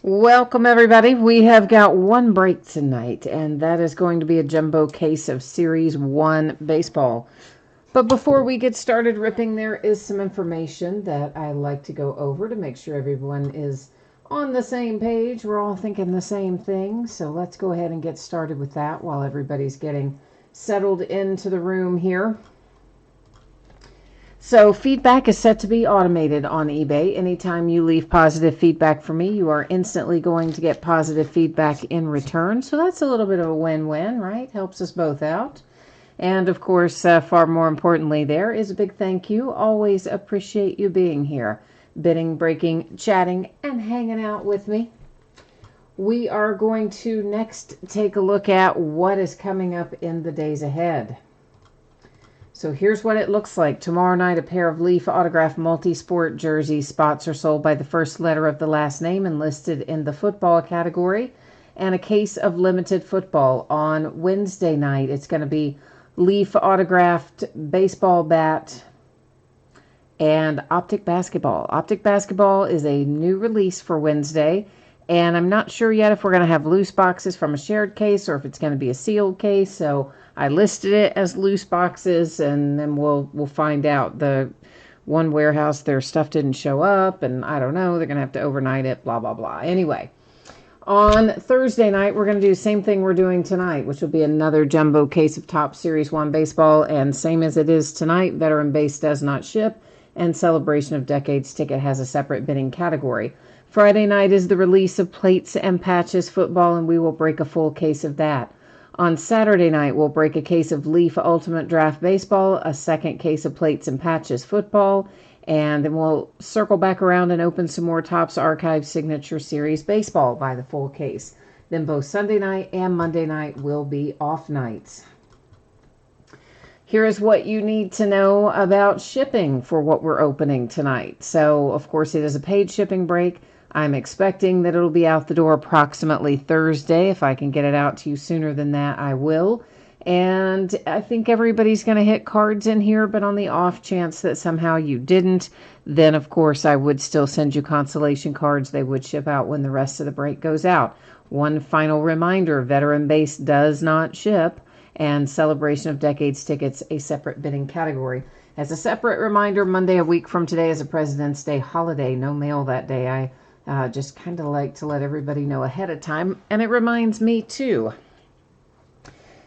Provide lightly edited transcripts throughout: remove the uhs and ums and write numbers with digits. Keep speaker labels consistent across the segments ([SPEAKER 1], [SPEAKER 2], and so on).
[SPEAKER 1] Welcome, everybody. We have got one break tonight, and that is going to be a jumbo case of Series 1 baseball. But before we get started ripping, there is some information that I like to go over to make sure everyone is on the same page. We're all thinking the same thing. So let's go ahead and get started with that while everybody's getting settled into the room here. So feedback is set to be automated on eBay. Anytime you leave positive feedback for me, you are instantly going to get positive feedback in return. So that's a little bit of a win-win, right? Helps us both out. And of course, far more importantly, there is a big thank you. Always appreciate you being here, bidding, breaking, chatting, and hanging out with me. We are going to next take a look at what is coming up in the days ahead. So here's what it looks like. Tomorrow night, a pair of Leaf autographed multi-sport jersey spots are sold by the first letter of the last name and listed in the football category. And a case of limited football. On Wednesday night, it's going to be Leaf autographed baseball bat and Optic basketball. Optic basketball is a new release for Wednesday. And I'm not sure yet if we're going to have loose boxes from a shared case or if it's going to be a sealed case. So I listed it as loose boxes, and then we'll find out. The one warehouse, their stuff didn't show up, and I don't know. They're going to have to overnight it, blah, blah, blah. Anyway, on Thursday night, we're going to do the same thing we're doing tonight, which will be another jumbo case of Top Series 1 baseball. And same as it is tonight, Veteran Base does not ship, and Celebration of Decades ticket has a separate bidding category. Friday night is the release of Plates and Patches football, and we will break a full case of that. On Saturday night, we'll break a case of Leaf Ultimate Draft Baseball, a second case of Plates and Patches football, and then we'll circle back around and open some more Topps Archive Signature Series baseball by the full case. Then both Sunday night and Monday night will be off nights. Here is what you need to know about shipping for what we're opening tonight. So, of course, it is a paid shipping break. I'm expecting that it'll be out the door approximately Thursday. If I can get it out to you sooner than that, I will. And I think everybody's going to hit cards in here, but on the off chance that somehow you didn't, then of course I would still send you consolation cards. They would ship out when the rest of the break goes out. One final reminder, Veteran Base does not ship, and Celebration of Decades tickets a separate bidding category. As a separate reminder, Monday a week from today is a President's Day holiday. No mail that day. I just kind of like to let everybody know ahead of time, and it reminds me too.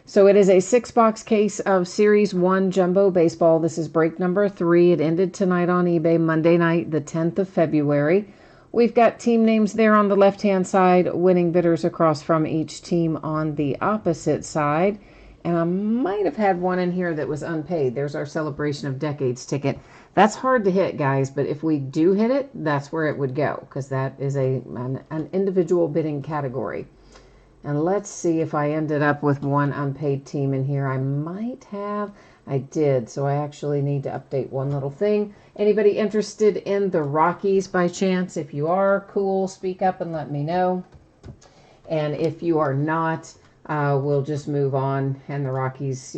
[SPEAKER 1] So it is a 6-box case of Series 1 Jumbo Baseball. This is break number 3. It ended tonight on eBay, Monday night, the 10th of February. We've got team names there on the left-hand side, winning bidders across from each team on the opposite side. And I might have had one in here that was unpaid. There's our Celebration of Decades ticket. That's hard to hit, guys, but if we do hit it, that's where it would go, because that is an individual bidding category. And let's see if I ended up with one unpaid team in here. I might have. I did, so I actually need to update one little thing. Anybody interested in the Rockies by chance? If you are, cool, speak up and let me know. And if you are not, we'll just move on, and the Rockies,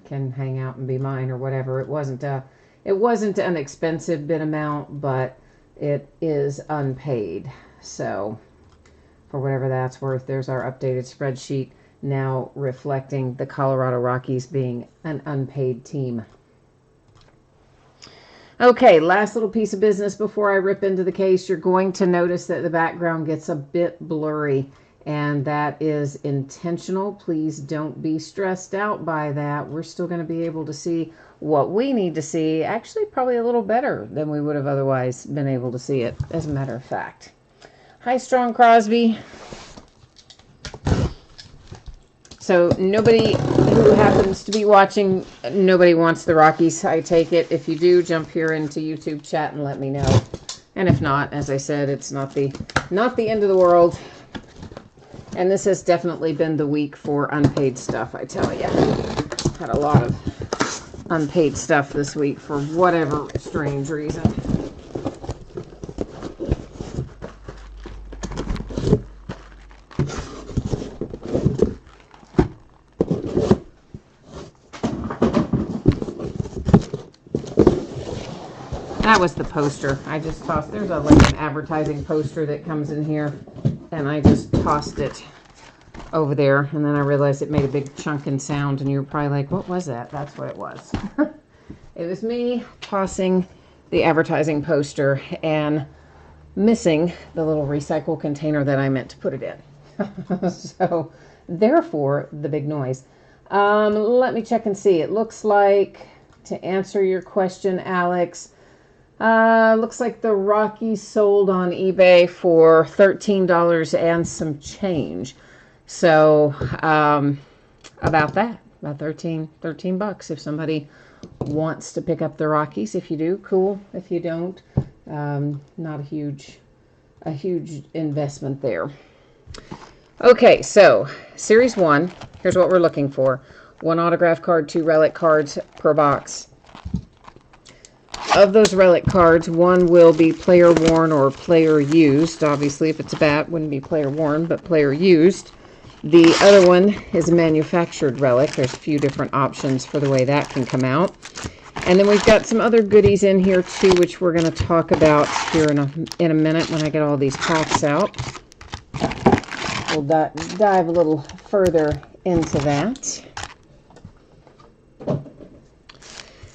[SPEAKER 1] can hang out and be mine or whatever. It wasn't an expensive bid amount, but it is unpaid. So for whatever that's worth, there's our updated spreadsheet now reflecting the Colorado Rockies being an unpaid team. Okay, last little piece of business before I rip into the case. You're going to notice that the background gets a bit blurry, and that is intentional. Please don't be stressed out by that. We're still going to be able to see what we need to see, actually probably a little better than we would have otherwise been able to see it, as a matter of fact. Hi, Strong Crosby. So nobody who happens to be watching, nobody wants the Rockies, I take it. If you do, jump here into YouTube chat and let me know. And if not, as I said, it's not the end of the world. And this has definitely been the week for unpaid stuff, I tell you. Had a lot of unpaid stuff this week for whatever strange reason. That was the poster. I just tossed. There's like an advertising poster that comes in here. and I just tossed it over there, and then I realized it made a big chunking sound, and you were probably like, what was that? That's what it was. It was me tossing the advertising poster and missing the little recycle container that I meant to put it in. So, therefore, the big noise. Let me check and see. It looks like, to answer your question, Alex, looks like the Rockies sold on eBay for $13 and some change. So, about that, about 13 bucks. If somebody wants to pick up the Rockies, if you do, cool. If you don't, not a huge investment there. Okay, so Series 1, here's what we're looking for. 1 autograph card, 2 relic cards per box. Of those relic cards, 1 will be player worn or player used. Obviously, if it's a bat, wouldn't be player worn, but player used. The other one is a manufactured relic. There's a few different options for the way that can come out. And then we've got some other goodies in here too, which we're going to talk about here in a minute when I get all these packs out. We'll dive a little further into that.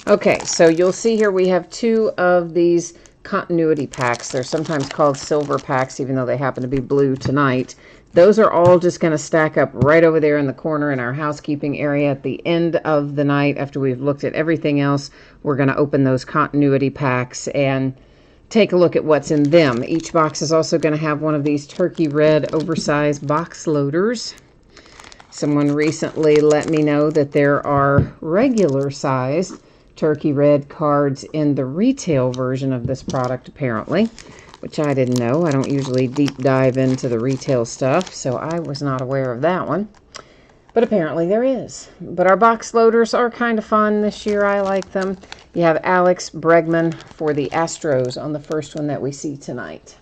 [SPEAKER 1] Okay, so you'll see here we have 2 of these continuity packs. They're sometimes called silver packs, even though they happen to be blue tonight. Those are all just going to stack up right over there in the corner in our housekeeping area. At the end of the night, after we've looked at everything else, we're going to open those continuity packs and take a look at what's in them. Each box is also going to have one of these turkey red oversized box loaders. Someone recently let me know that there are regular sized turkey red cards in the retail version of this product, apparently, which I didn't know. I don't usually deep dive into the retail stuff, so I was not aware of that one. But apparently there is. But our box loaders are kind of fun this year. I like them. You have Alex Bregman for the Astros on the first one that we see tonight.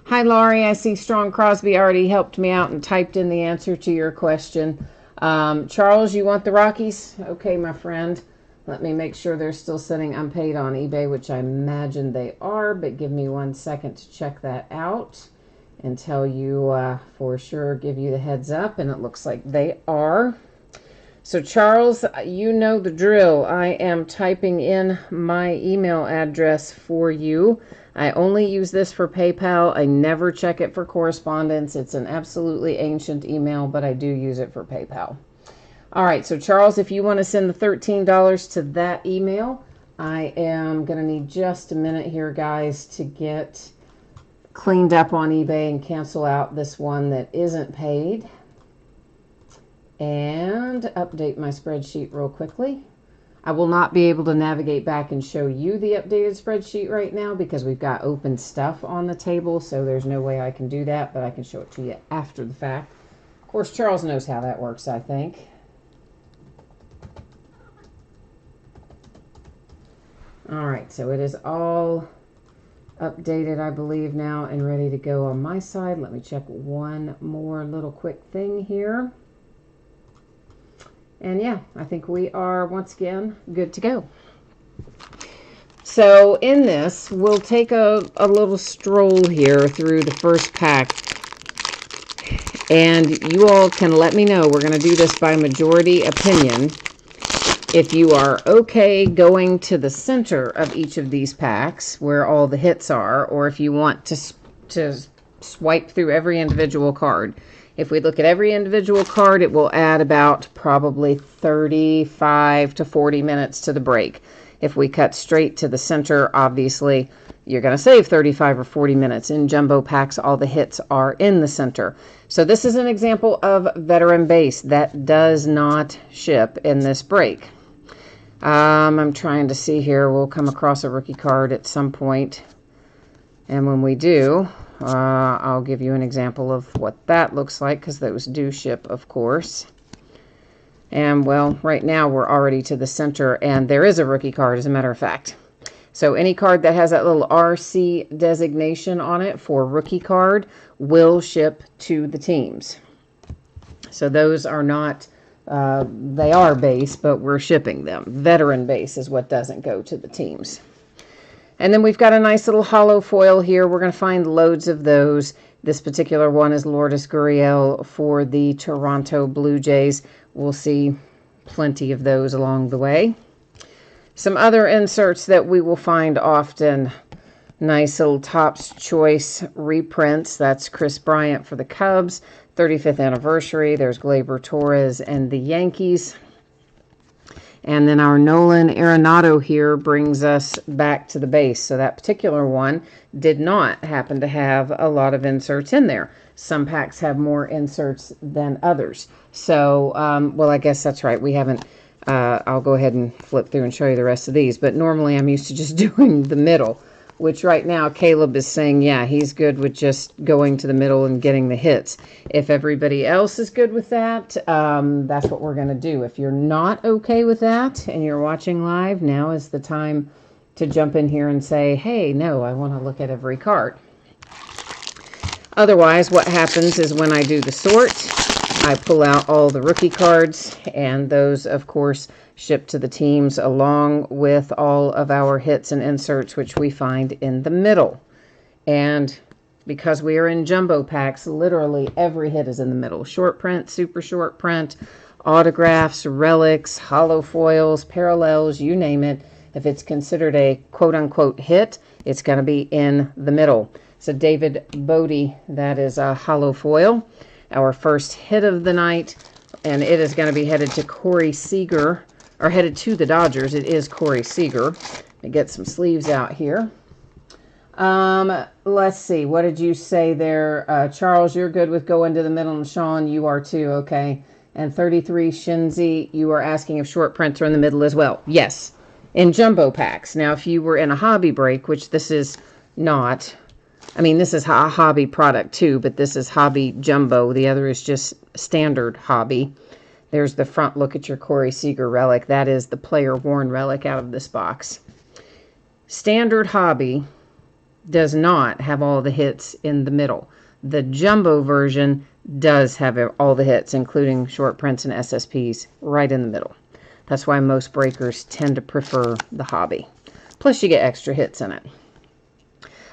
[SPEAKER 1] Hi, Laurie. I see Strong Crosby already helped me out and typed in the answer to your question. Charles, you want the Rockies? Okay, my friend. Let me make sure they're still sitting unpaid on eBay, which I imagine they are, but give me 1 second to check that out and tell you for sure, give you the heads up, and it looks like they are. So Charles, you know the drill. I am typing in my email address for you. I only use this for PayPal. I never check it for correspondence. It's an absolutely ancient email, but I do use it for PayPal. All right, so Charles, if you want to send the $13 to that email, I am going to need just a minute here, guys, to get cleaned up on eBay and cancel out this one that isn't paid. And update my spreadsheet real quickly. I will not be able to navigate back and show you the updated spreadsheet right now because we've got open stuff on the table, so there's no way I can do that, but I can show it to you after the fact. Of course, Charles knows how that works, I think. All right, so it is all updated, I believe, now and ready to go on my side. Let me check one more little quick thing here. And yeah, I think we are, once again, good to go. So in this, we'll take a little stroll here through the first pack. And you all can let me know. We're going to do this by majority opinion. If you are okay going to the center of each of these packs where all the hits are, or if you want to swipe through every individual card. If we look at every individual card, it will add about probably 35 to 40 minutes to the break. If we cut straight to the center, obviously, you're going to save 35 or 40 minutes. In jumbo packs, all the hits are in the center. So this is an example of veteran base that does not ship in this break. I'm trying to see here. We'll come across a rookie card at some point. And when we do, I'll give you an example of what that looks like, because those do ship, of course. And, well, right now we're already to the center, and there is a rookie card, as a matter of fact. So any card that has that little RC designation on it for rookie card will ship to the teams. So those are not, they are base, but we're shipping them. Veteran base is what doesn't go to the teams. And then we've got a nice little hollow foil here. We're going to find loads of those. This particular one is Lourdes Gurriel for the Toronto Blue Jays. We'll see plenty of those along the way. Some other inserts that we will find often. Nice little Topps Choice reprints. That's Chris Bryant for the Cubs, 35th anniversary. There's Gleyber Torres and the Yankees. And then our Nolan Arenado here brings us back to the base. So that particular one did not happen to have a lot of inserts in there. Some packs have more inserts than others. So, well, I guess that's right. We haven't, I'll go ahead and flip through and show you the rest of these. But normally I'm used to just doing the middle, which right now Caleb is saying, yeah, he's good with just going to the middle and getting the hits. If everybody else is good with that, that's what we're going to do. If you're not okay with that and you're watching live, now is the time to jump in here and say, hey, no, I want to look at every card. Otherwise, what happens is when I do the sort, I pull out all the rookie cards, and those, of course, ship to the teams along with all of our hits and inserts, which we find in the middle. And because we are in jumbo packs, literally every hit is in the middle. Short print, super short print, autographs, relics, hollow foils, parallels, you name it. If it's considered a quote-unquote hit, it's going to be in the middle. So David Bodie, that is a hollow foil. Our first hit of the night, and it is going to be headed to Corey Seager, or headed to the Dodgers. It is Corey Seager. Let me get some sleeves out here. Let's see. What did you say there? Charles, you're good with going to the middle, and Sean, you are too, okay. And 33 Shinzi, you are asking if short prints are in the middle as well. Yes, in jumbo packs. Now, if you were in a hobby break, which this is not, I mean, this is a hobby product too, but this is hobby jumbo. The other is just standard hobby. There's the front look at your Corey Seager relic. That is the player worn relic out of this box. Standard hobby does not have all the hits in the middle. The jumbo version does have all the hits, including short prints and SSPs, right in the middle. That's why most breakers tend to prefer the hobby. Plus, you get extra hits in it.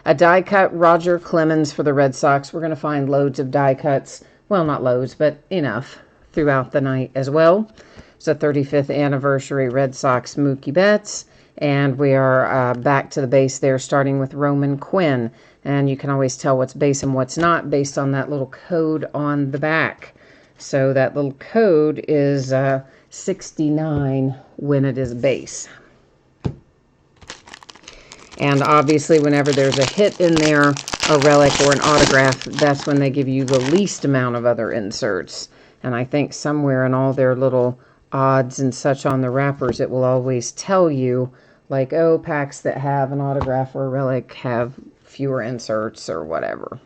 [SPEAKER 1] A die cut Roger Clemens for the Red Sox. We're going to find loads of die cuts. Well, not loads, but enough throughout the night as well. It's a 35th anniversary Red Sox Mookie Betts. And we are back to the base there, starting with Roman Quinn. And you can always tell what's base and what's not based on that little code on the back. So that little code is 69 when it is base. And obviously, whenever there's a hit in there, a relic or an autograph, that's when they give you the least amount of other inserts. And I think somewhere in all their little odds and such on the wrappers, it will always tell you, like, oh, packs that have an autograph or a relic have fewer inserts or whatever.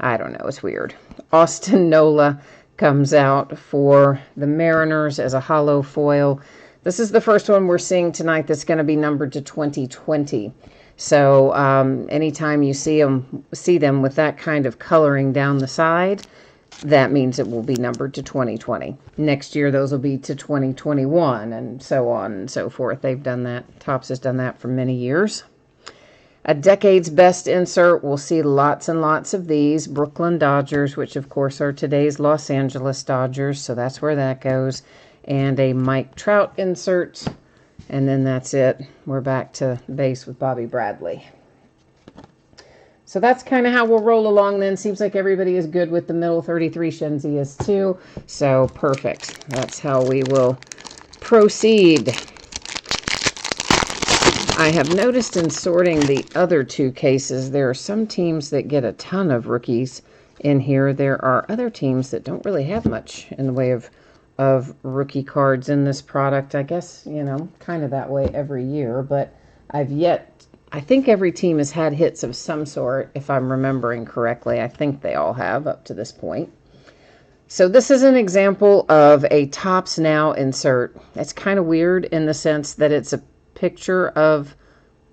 [SPEAKER 1] I don't know. It's weird. Austin Nola comes out for the Mariners as a hollow foil. This is the first one we're seeing tonight that's going to be numbered to 2020. So anytime you see them with that kind of coloring down the side, that means it will be numbered to 2020. Next year, those will be to 2021, and so on and so forth. They've done that. Topps has done that for many years. A decade's best insert. We'll see lots and lots of these. Brooklyn Dodgers, which of course are today's Los Angeles Dodgers, so that's where that goes. And a Mike Trout insert, and then that's it. We're back to base with Bobby Bradley. So that's kind of how we'll roll along then. Seems like everybody is good with the middle. 33 Shenzi is too. So perfect. That's how we will proceed. I have noticed in sorting the other two cases, there are some teams that get a ton of rookies in here. There are other teams that don't really have much in the way of rookie cards in this product. I guess, you know, kind of that way every year, but I think every team has had hits of some sort, if I'm remembering correctly. I think they all have up to this point. So this is an example of a Topps Now insert. It's kind of weird in the sense that it's a picture of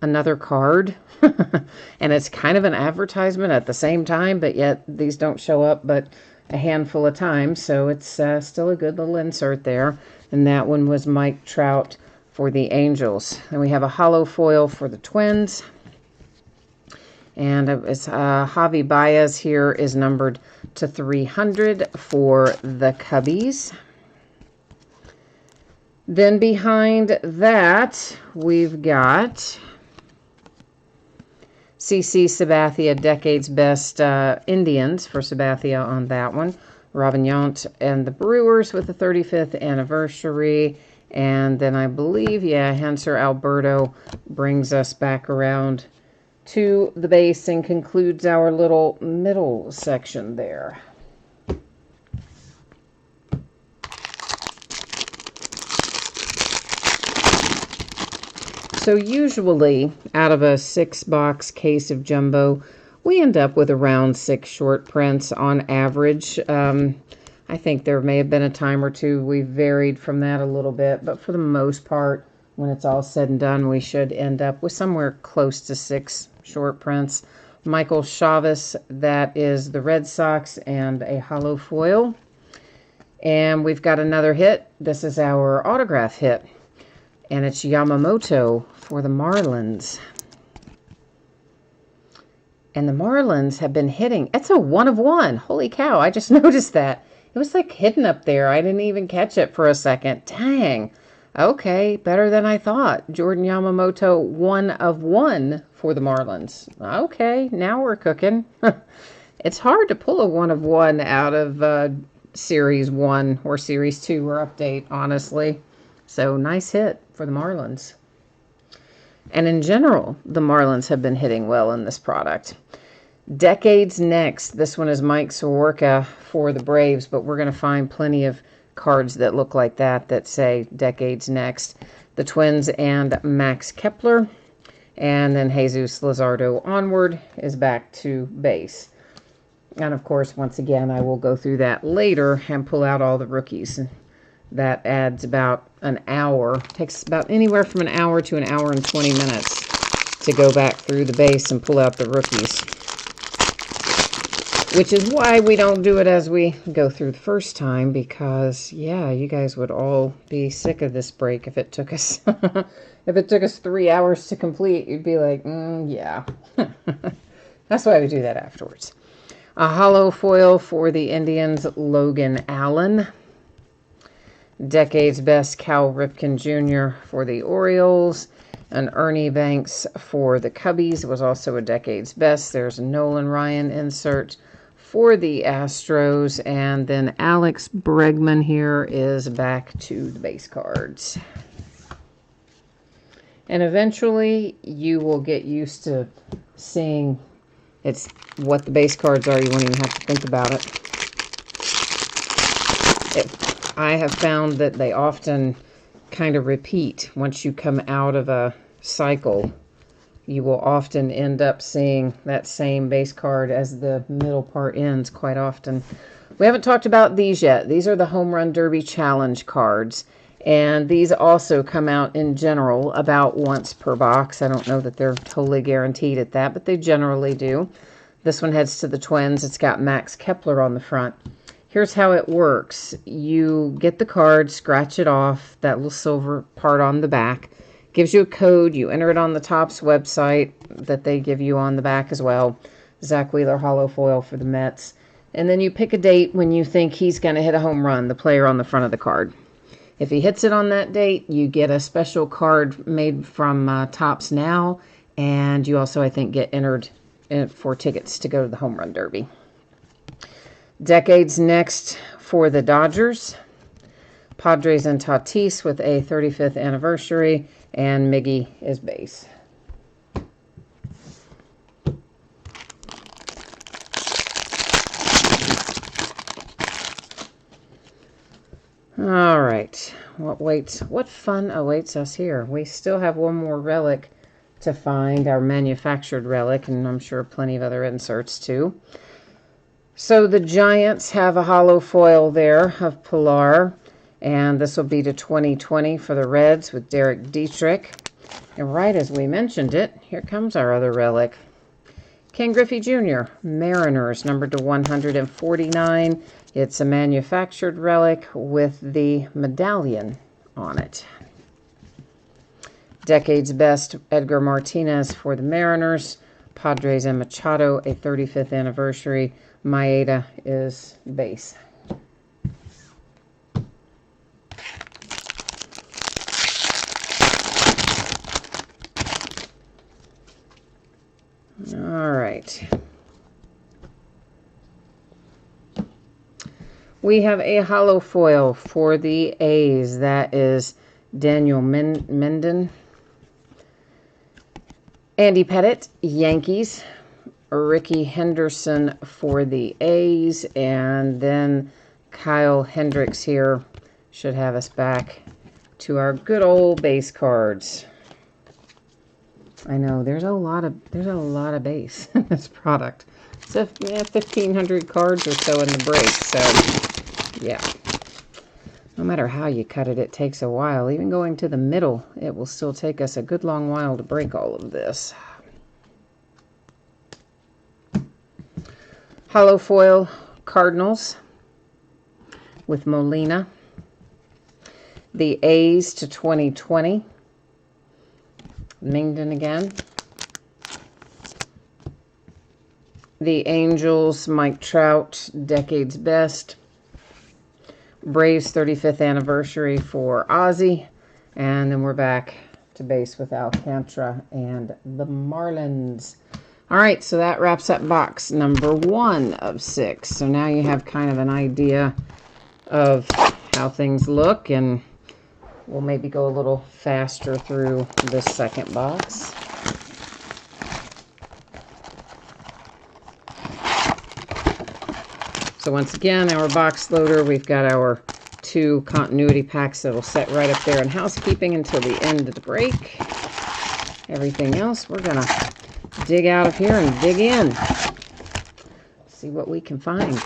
[SPEAKER 1] another card, and it's kind of an advertisement at the same time, but yet these don't show up but a handful of times, so it's still a good little insert there. And that one was Mike Trout for the Angels. And we have a hollow foil for the Twins. And it's Javi Baez here is numbered to 300 for the Cubbies. Then behind that, we've got CC Sabathia, Decade's Best Indians for Sabathia on that one. Robin Yount and the Brewers with the 35th anniversary. And then I believe, yeah, Hanser Alberto brings us back around to the base and concludes our little middle section there. So usually, out of a 6-box case of jumbo, we end up with around 6 short prints on average. I think there may have been a time or two we varied from that a little bit, but for the most part, when it's all said and done, we should end up with somewhere close to 6 short prints. Michael Chavis, that is the Red Sox, and a hollow foil. And we've got another hit. This is our autograph hit. And it's Yamamoto for the Marlins. And the Marlins have been hitting. It's a 1 of 1. Holy cow, I just noticed that. It was like hidden up there. I didn't even catch it for a second. Dang. Okay, better than I thought. Jordan Yamamoto, 1 of 1 for the Marlins. Okay, now we're cooking. It's hard to pull a 1 of 1 out of Series 1 or Series 2 or update, honestly. So, nice hit for the Marlins. And in general, the Marlins have been hitting well in this product. Decades Next. This one is Mike Soroka for the Braves, but we're going to find plenty of cards that look like that say Decades Next. The Twins and Max Kepler. And then Jesus Luzardo Onward is back to base. And of course, once again, I will go through that later and pull out all the rookies. That adds about an hour. Takes about anywhere from an hour to an hour and 20 minutes to go back through the base and pull out the rookies. Which is why we don't do it as we go through the first time, because, yeah, you guys would all be sick of this break if it took us if it took us 3 hours to complete. You'd be like, yeah. That's why we do that afterwards. A hollow foil for the Indians, Logan Allen. Decade's Best, Cal Ripken Jr. for the Orioles. And Ernie Banks for the Cubbies was also a Decade's Best. There's a Nolan Ryan insert for the Astros. And then Alex Bregman here is back to the base cards. And eventually you will get used to seeing it's what the base cards are. You won't even have to think about it. I have found that they often kind of repeat. Once you come out of a cycle, you will often end up seeing that same base card as the middle part ends quite often. We haven't talked about these yet. These are the Home Run Derby Challenge cards. And these also come out in general about once per box. I don't know that they're totally guaranteed at that, but they generally do. This one heads to the Twins. It's got Max Kepler on the front. Here's how it works. You get the card, scratch it off, that little silver part on the back. Gives you a code. You enter it on the Topps website that they give you on the back as well. Zach Wheeler hollow foil for the Mets. And then you pick a date when you think he's going to hit a home run, the player on the front of the card. If he hits it on that date, you get a special card made from Topps Now. And you also, I think, get entered for tickets to go to the Home Run Derby. Decades Next for the Dodgers. Padres and Tatis with a 35th anniversary. And Miggy is base. All right. What fun awaits us here? We still have one more relic to find, our manufactured relic, and I'm sure plenty of other inserts too. So the Giants have a hollow foil there of Pilar, and this will be to 2020 for the Reds with Derek Dietrich. And right as we mentioned it, here comes our other relic. Ken Griffey Jr., Mariners, numbered to 149. It's a manufactured relic with the medallion on it. Decade's Best, Edgar Martinez for the Mariners. Padres and Machado, a 35th anniversary. Maeda is base. All right. We have a hollow foil for the A's. That is Daniel Menden. Andy Pettitte, Yankees. Ricky Henderson for the A's. And then Kyle Hendricks here should have us back to our good old base cards. I know there's a lot of base in this product. So yeah, 1,500 cards or so in the break. So yeah, no matter how you cut it, it takes a while. Even going to the middle, it will still take us a good long while to break all of this. Hollow foil Cardinals with Molina. The A's to 2020. Mingden again. The Angels, Mike Trout, Decade's Best. Braves 35th anniversary for Ozzie. And then we're back to base with Alcantara and the Marlins. All right, so that wraps up box number 1 of 6. So now you have kind of an idea of how things look, and we'll maybe go a little faster through this second box. So once again, our box loader, we've got our 2 continuity packs that will set right up there in housekeeping until the end of the break. Everything else, we're going to dig out of here and dig in. See what we can find.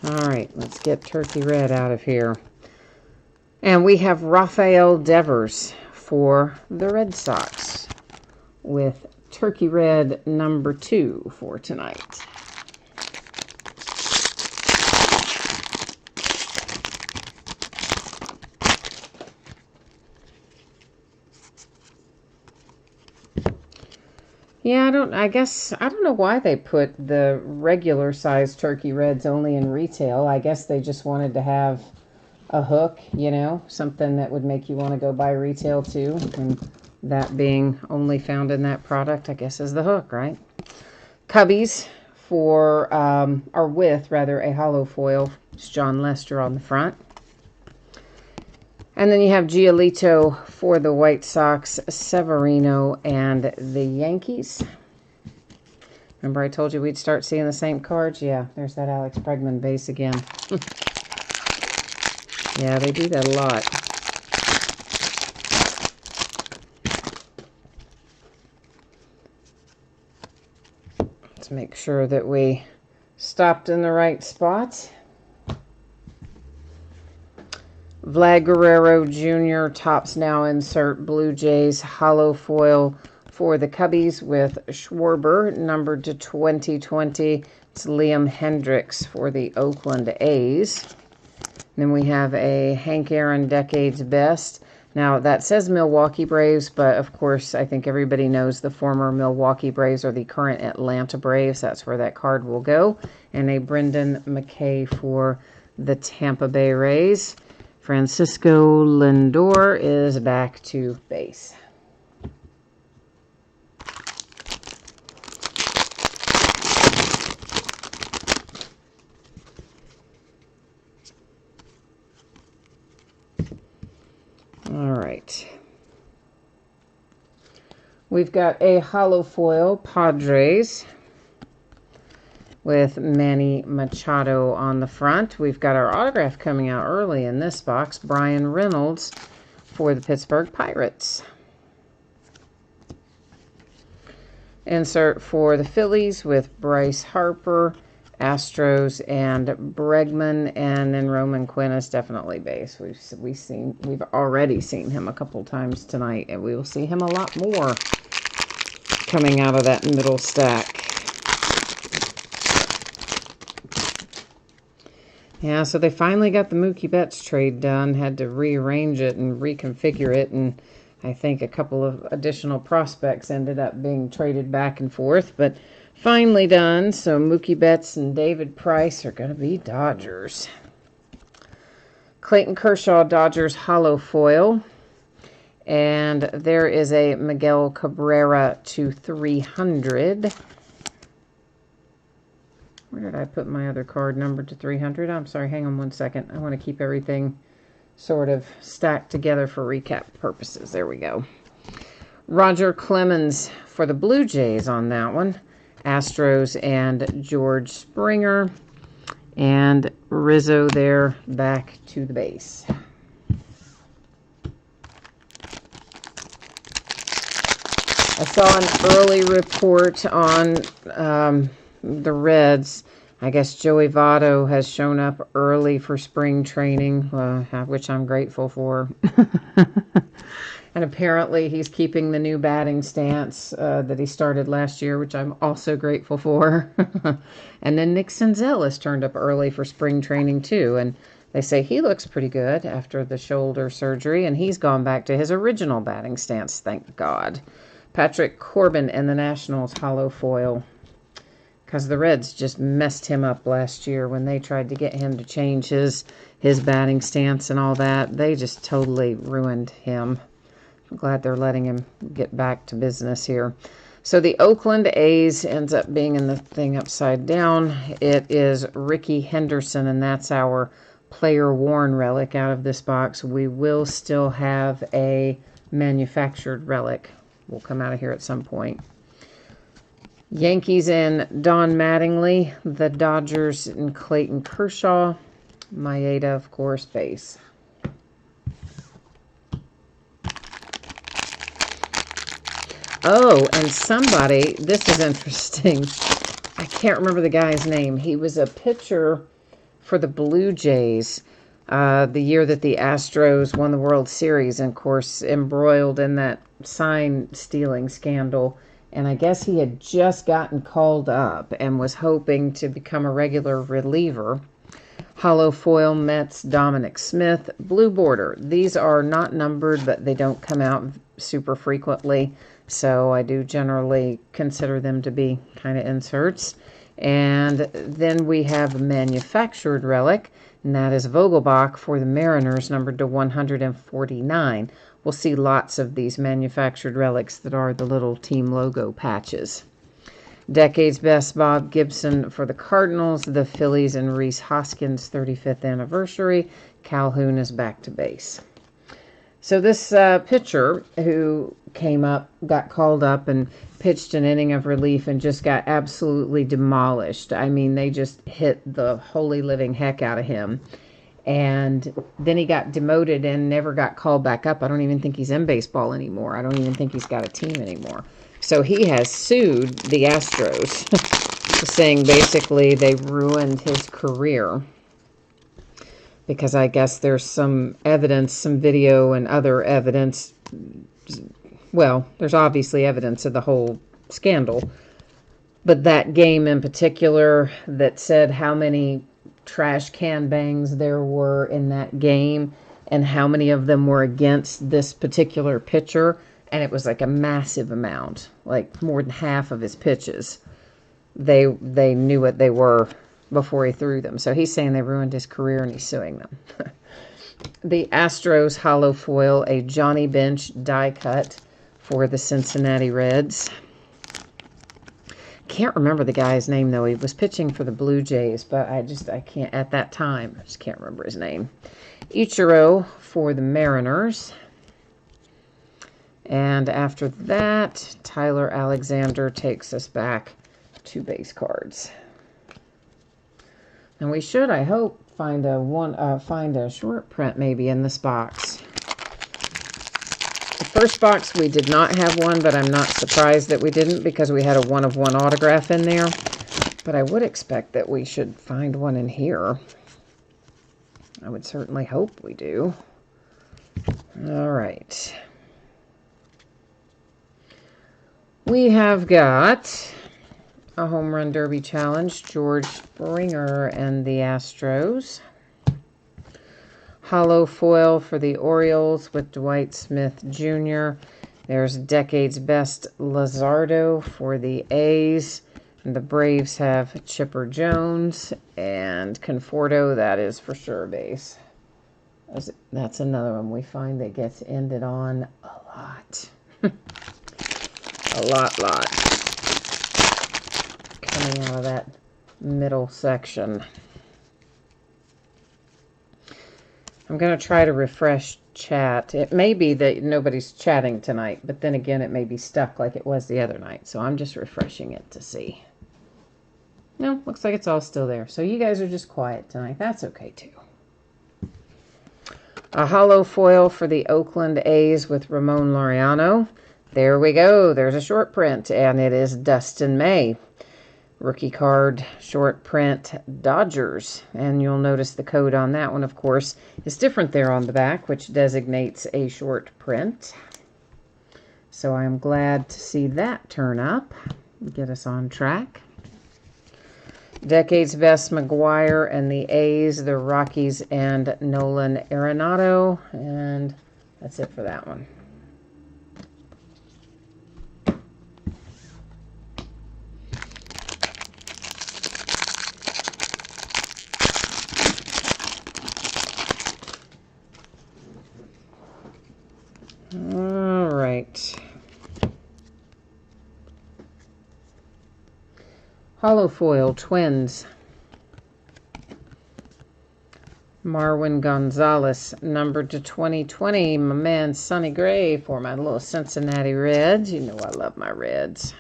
[SPEAKER 1] All right, let's get Turkey Red out of here. And we have Rafael Devers for the Red Sox with Turkey Red number 2 for tonight. Yeah, I don't know why they put the regular size Turkey Reds only in retail. I guess they just wanted to have a hook, you know, something that would make you want to go buy retail too. And that being only found in that product, I guess, is the hook, right? Cubbies with a hollow foil. It's John Lester on the front. And then you have Giolito for the White Sox, Severino, and the Yankees. Remember I told you we'd start seeing the same cards? Yeah, there's that Alex Bregman base again. Yeah, they do that a lot. Let's make sure that we stopped in the right spot. Vlad Guerrero Jr. Topps Now insert Blue Jays hollow foil for the Cubbies with Schwarber numbered to 2020. It's Liam Hendricks for the Oakland A's. Then we have a Hank Aaron Decade's Best. Now that says Milwaukee Braves, but of course I think everybody knows the former Milwaukee Braves are the current Atlanta Braves. That's where that card will go. And a Brendan McKay for the Tampa Bay Rays. Francisco Lindor is back to base. All right. We've got a hollow foil Padres with Manny Machado on the front. We've got our autograph coming out early in this box. Brian Reynolds for the Pittsburgh Pirates. Insert for the Phillies with Bryce Harper, Astros, and Bregman. And then Roman Quinn is definitely base. We've already seen him a couple times tonight, and we will see him a lot more coming out of that middle stack. Yeah, so they finally got the Mookie Betts trade done. Had to rearrange it and reconfigure it, and I think a couple of additional prospects ended up being traded back and forth, but finally done. So Mookie Betts and David Price are going to be Dodgers. Clayton Kershaw, Dodgers holo foil. And there is a Miguel Cabrera to 300. Where did I put my other card number to 300? I'm sorry, hang on one second. I want to keep everything sort of stacked together for recap purposes. There we go. Roger Clemens for the Blue Jays on that one. Astros and George Springer. And Rizzo there back to the base. I saw an early report on the Reds. I guess Joey Votto has shown up early for spring training, which I'm grateful for. And apparently he's keeping the new batting stance that he started last year, which I'm also grateful for. And then Nick Senzel has turned up early for spring training too. And they say he looks pretty good after the shoulder surgery, and he's gone back to his original batting stance, thank God. Patrick Corbin and the Nationals holo foil, because the Reds just messed him up last year when they tried to get him to change his batting stance and all that. They just totally ruined him. I'm glad they're letting him get back to business here. So the Oakland A's ends up being in the thing upside down. It is Ricky Henderson, and that's our player worn relic out of this box. We will still have a manufactured relic. Will come out of here at some point. Yankees and Don Mattingly. The Dodgers and Clayton Kershaw. Maeda, of course, base. Oh, and somebody, this is interesting. I can't remember the guy's name. He was a pitcher for the Blue Jays the year that the Astros won the World Series, and of course embroiled in that sign stealing scandal. And I guess he had just gotten called up and was hoping to become a regular reliever. Holo foil Mets Dominic Smith. Blue border. These are not numbered, but they don't come out super frequently, so I do generally consider them to be kind of inserts. And then we have a manufactured relic, and that is Vogelbach for the Mariners, numbered to 149. We'll see lots of these manufactured relics that are the little team logo patches. Decade's Best Bob Gibson for the Cardinals, the Phillies, and Rhys Hoskins' 35th anniversary. Calhoun is back to base. So this pitcher who came up, got called up and pitched an inning of relief and just got absolutely demolished. I mean, they just hit the holy living heck out of him. And then he got demoted and never got called back up. I don't even think he's in baseball anymore. I don't even think he's got a team anymore. So he has sued the Astros, saying basically they ruined his career. Because I guess there's some evidence, some video and other evidence. Well, there's obviously evidence of the whole scandal. But that game in particular that said how many trash can bangs there were in that game and how many of them were against this particular pitcher. And it was like a massive amount, like more than half of his pitches. They knew what they were before he threw them. So he's saying they ruined his career and he's suing them. The Astros holo foil, a Johnny Bench die cut for the Cincinnati Reds. Can't remember the guy's name though. He was pitching for the Blue Jays, but I can't at that time. I just can't remember his name. Ichiro for the Mariners. And after that, Tyler Alexander takes us back to base cards. And we should, I hope, find a short print maybe in this box. The first box we did not have one, but I'm not surprised that we didn't because we had a one-of-one autograph in there. But I would expect that we should find one in here. I would certainly hope we do. All right. We have got a Home Run Derby Challenge, George Springer and the Astros. Hollow foil for the Orioles with Dwight Smith Jr. There's Decade's Best Luzardo for the A's. And the Braves have Chipper Jones and Conforto. That is for sure base. That's another one we find that gets ended on a lot. A lot. Coming out of that middle section. I'm going to try to refresh chat. It may be that nobody's chatting tonight, but then again, it may be stuck like it was the other night. So I'm just refreshing it to see. No, looks like it's all still there. So you guys are just quiet tonight. That's okay, too. A hollow foil for the Oakland A's with Ramon Laureano. There we go. There's a short print, and it is Dustin May. Rookie card, short print, Dodgers. And you'll notice the code on that one, of course, is different there on the back, which designates a short print. So I'm glad to see that turn up. Get us on track. Decade's Best McGuire and the A's, the Rockies, and Nolan Arenado. And that's it for that one. All right. Hollow foil, Twins. Marwin Gonzalez, numbered to 2020. My man, Sonny Gray, for my little Cincinnati Reds. You know I love my Reds.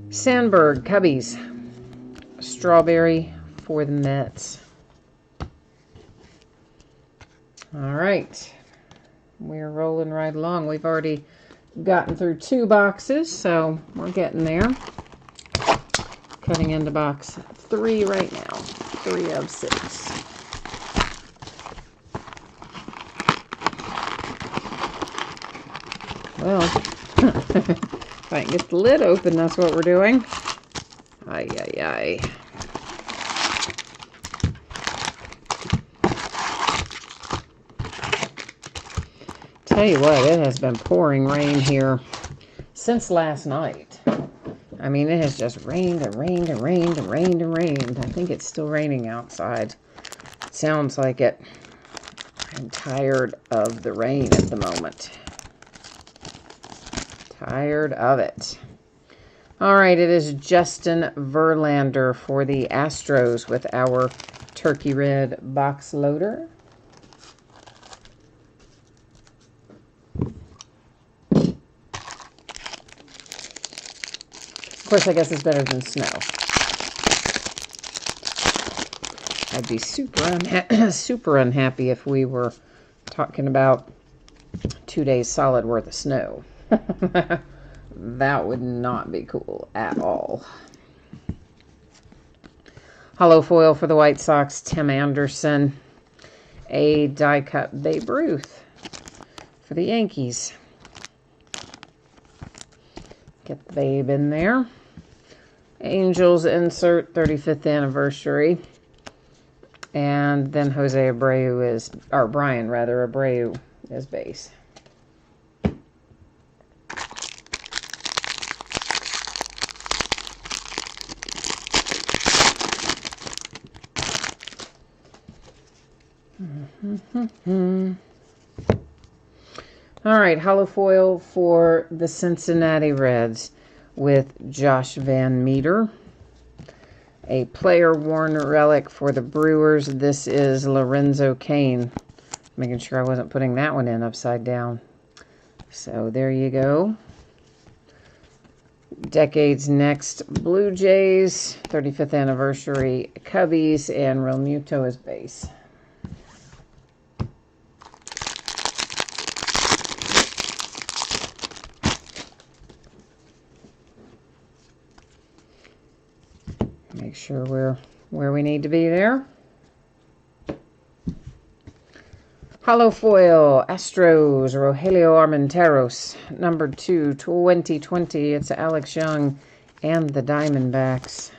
[SPEAKER 1] Sandberg, Cubbies. Strawberry for the Mets. All right. We're rolling right along. We've already gotten through 2 boxes, so we're getting there. Cutting into box 3 right now. 3 of 6. Well, if I can get the lid open, that's what we're doing. Ay, ay, ay. Tell you what, it has been pouring rain here since last night. I mean, it has just rained and rained and rained and rained and rained. I think it's still raining outside. It sounds like it. I'm tired of the rain at the moment. Tired of it. All right, it is Justin Verlander for the Astros with our Turkey Red box loader. Of course, I guess it's better than snow. I'd be super unhappy if we were talking about 2 days solid worth of snow. That would not be cool at all. Hollow foil for the White Sox, Tim Anderson. A die cut Babe Ruth for the Yankees. Get the Babe in there. Angels insert 35th anniversary. And then Jose Abreu is, or Brian rather, Abreu is base. All right, hollow foil for the Cincinnati Reds with Josh Van Meter. A player-worn relic for the Brewers. This is Lorenzo Cain. Making sure I wasn't putting that one in upside down. So there you go. Decade's Next Blue Jays. 35th anniversary Cubbies. And Real Muto is base. Make sure we're where we need to be there. Hollow foil, Astros, Rogelio Armenteros, number 2, 2020. It's Alex Young and the Diamondbacks.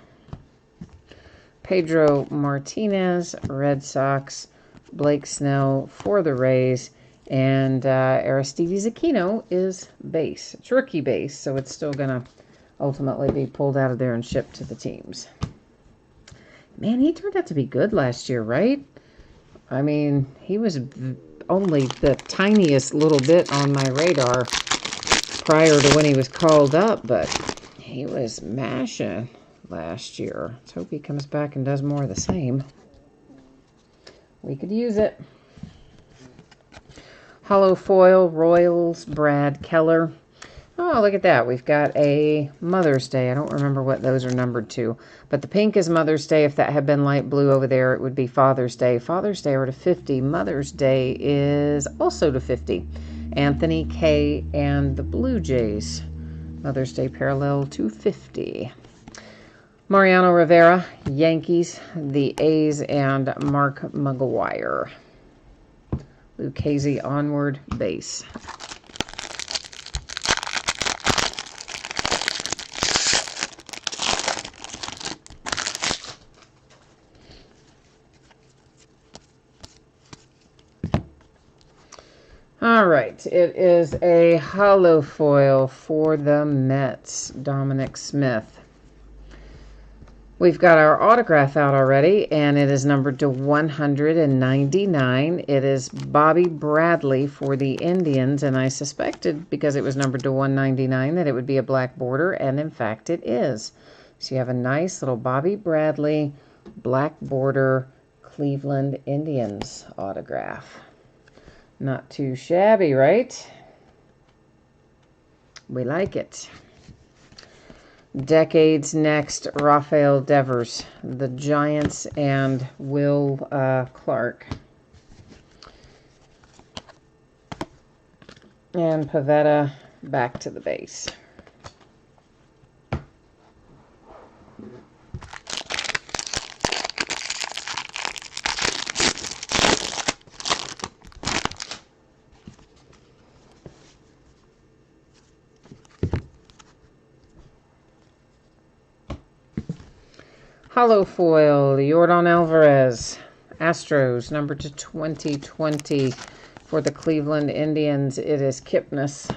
[SPEAKER 1] Pedro Martinez, Red Sox, Blake Snell for the Rays, and Aristides Aquino is base. It's rookie base, so it's still going to ultimately be pulled out of there and shipped to the teams. Man, he turned out to be good last year, right? I mean, he was only the tiniest little bit on my radar prior to when he was called up, but he was mashing last year. Let's hope he comes back and does more of the same. We could use it. Hollow foil, Royals, Brad Keller. Oh, look at that. We've got a Mother's Day. I don't remember what those are numbered to. But the pink is Mother's Day. If that had been light blue over there, it would be Father's Day. Father's Day are to 50. Mother's Day is also to 50. Anthony K. and the Blue Jays. Mother's Day parallel to 50. Mariano Rivera, Yankees, the A's, and Mark McGwire. Lucchese onward base. All right, it is a hollow foil for the Mets, Dominic Smith. We've got our autograph out already, and it is numbered to 199. It is Bobby Bradley for the Indians, and I suspected because it was numbered to 199 that it would be a black border, and in fact it is. So you have a nice little Bobby Bradley black border Cleveland Indians autograph. Not too shabby, right? We like it. Decades next, Rafael Devers, the Giants, and Will Clark. And Pavetta back to the base. Hollow foil, Yordan Alvarez, Astros, number to 2020 for the Cleveland Indians. It is Kipnis.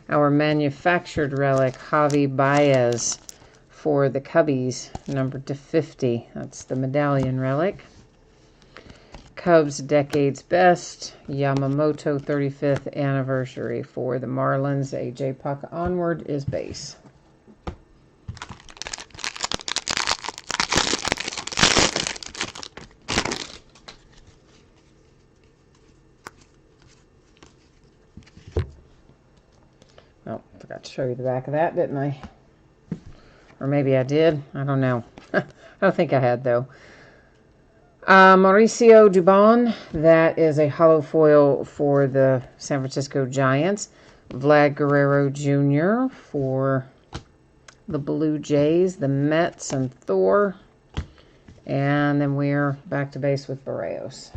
[SPEAKER 1] Our manufactured relic, Javi Baez for the Cubbies, numbered to 50. That's the medallion relic. Cubs Decades Best, Yamamoto 35th anniversary for the Marlins. AJ Puck onward is base. Oh, forgot to show you the back of that, didn't I? Or maybe I did. I don't know. I don't think I had, though. Mauricio Dubon, that is a hollow foil for the San Francisco Giants. Vlad Guerrero Jr. for the Blue Jays, the Mets, and Thor. And then we're back to base with Barrios.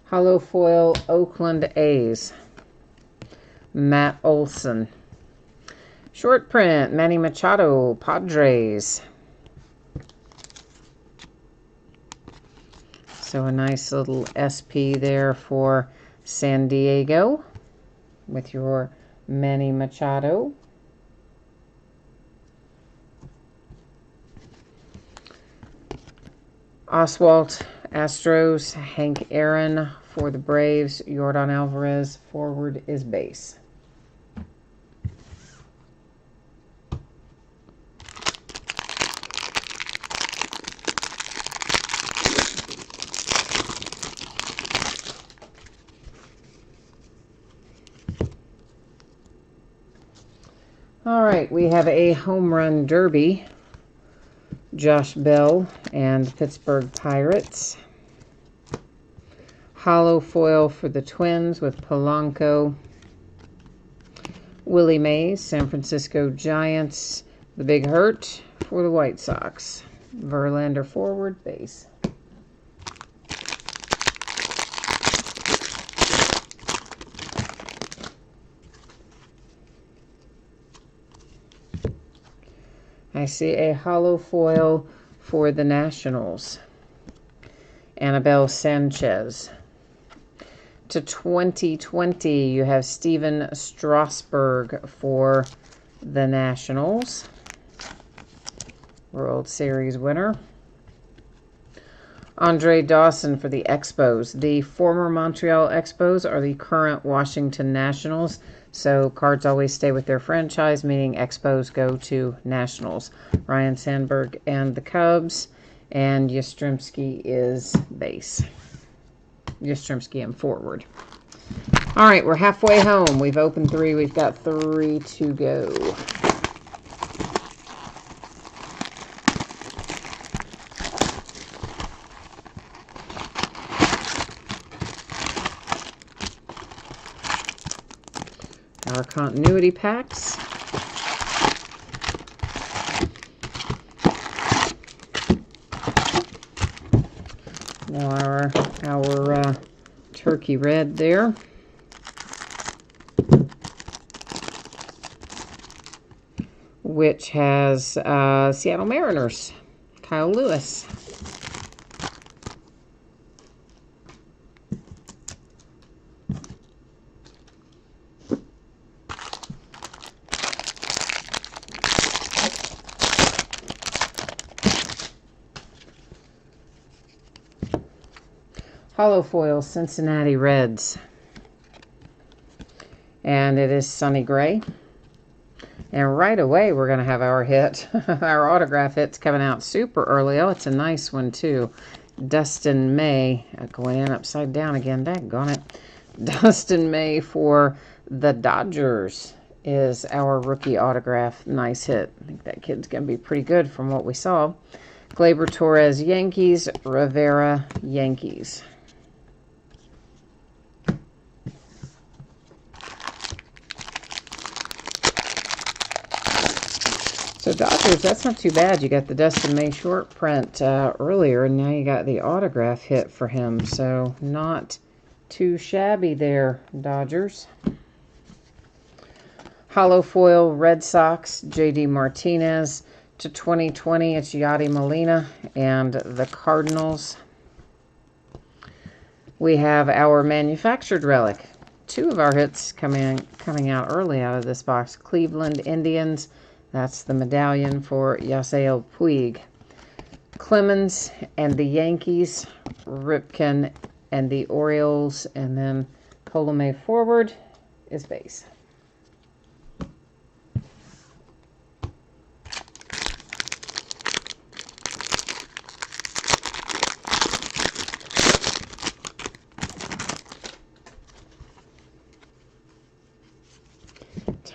[SPEAKER 1] Hollow foil Oakland A's, Matt Olson. Short print, Manny Machado, Padres. So a nice little SP there for San Diego with your Manny Machado. Oswalt Astros, Hank Aaron for the Braves, Yordan Alvarez, forward is base. All right, we have a home run derby. Josh Bell and Pittsburgh Pirates. Hollow foil for the Twins with Polanco. Willie Mays, San Francisco Giants. The Big Hurt for the White Sox. Verlander forward, base. I see a hollow foil for the Nationals. Annabelle Sanchez. To 2020, you have Steven Strasburg for the Nationals. World Series winner. Andre Dawson for the Expos. The former Montreal Expos are the current Washington Nationals. So cards always stay with their franchise, meaning Expos go to Nationals. Ryan Sandberg and the Cubs. And Yastrzemski is base. Yastrzemski and forward. All right, we're halfway home. We've opened 3. We've got 3 to go. Our continuity packs. Now our turkey red there. Which has Seattle Mariners, Kyle Lewis. Hollow foil, Cincinnati Reds. And it is Sonny Gray. And right away, we're going to have our hit. Our autograph hit's coming out super early. Oh, it's a nice one, too. Dustin May. Going in upside down again. Daggone it. Dustin May for the Dodgers is our rookie autograph. Nice hit. I think that kid's going to be pretty good from what we saw. Gleyber Torres, Yankees. Rivera, Yankees. So Dodgers, that's not too bad. You got the Dustin May short print earlier, and now you got the autograph hit for him. So not too shabby there, Dodgers. Hollow foil, Red Sox, J.D. Martinez. To 2020, it's Yadi Molina and the Cardinals. We have our manufactured relic. 2 of our hits coming out early out of this box. Cleveland Indians. That's the medallion for Yasiel Puig. Clemens and the Yankees. Ripken and the Orioles. And then Colomé forward is base.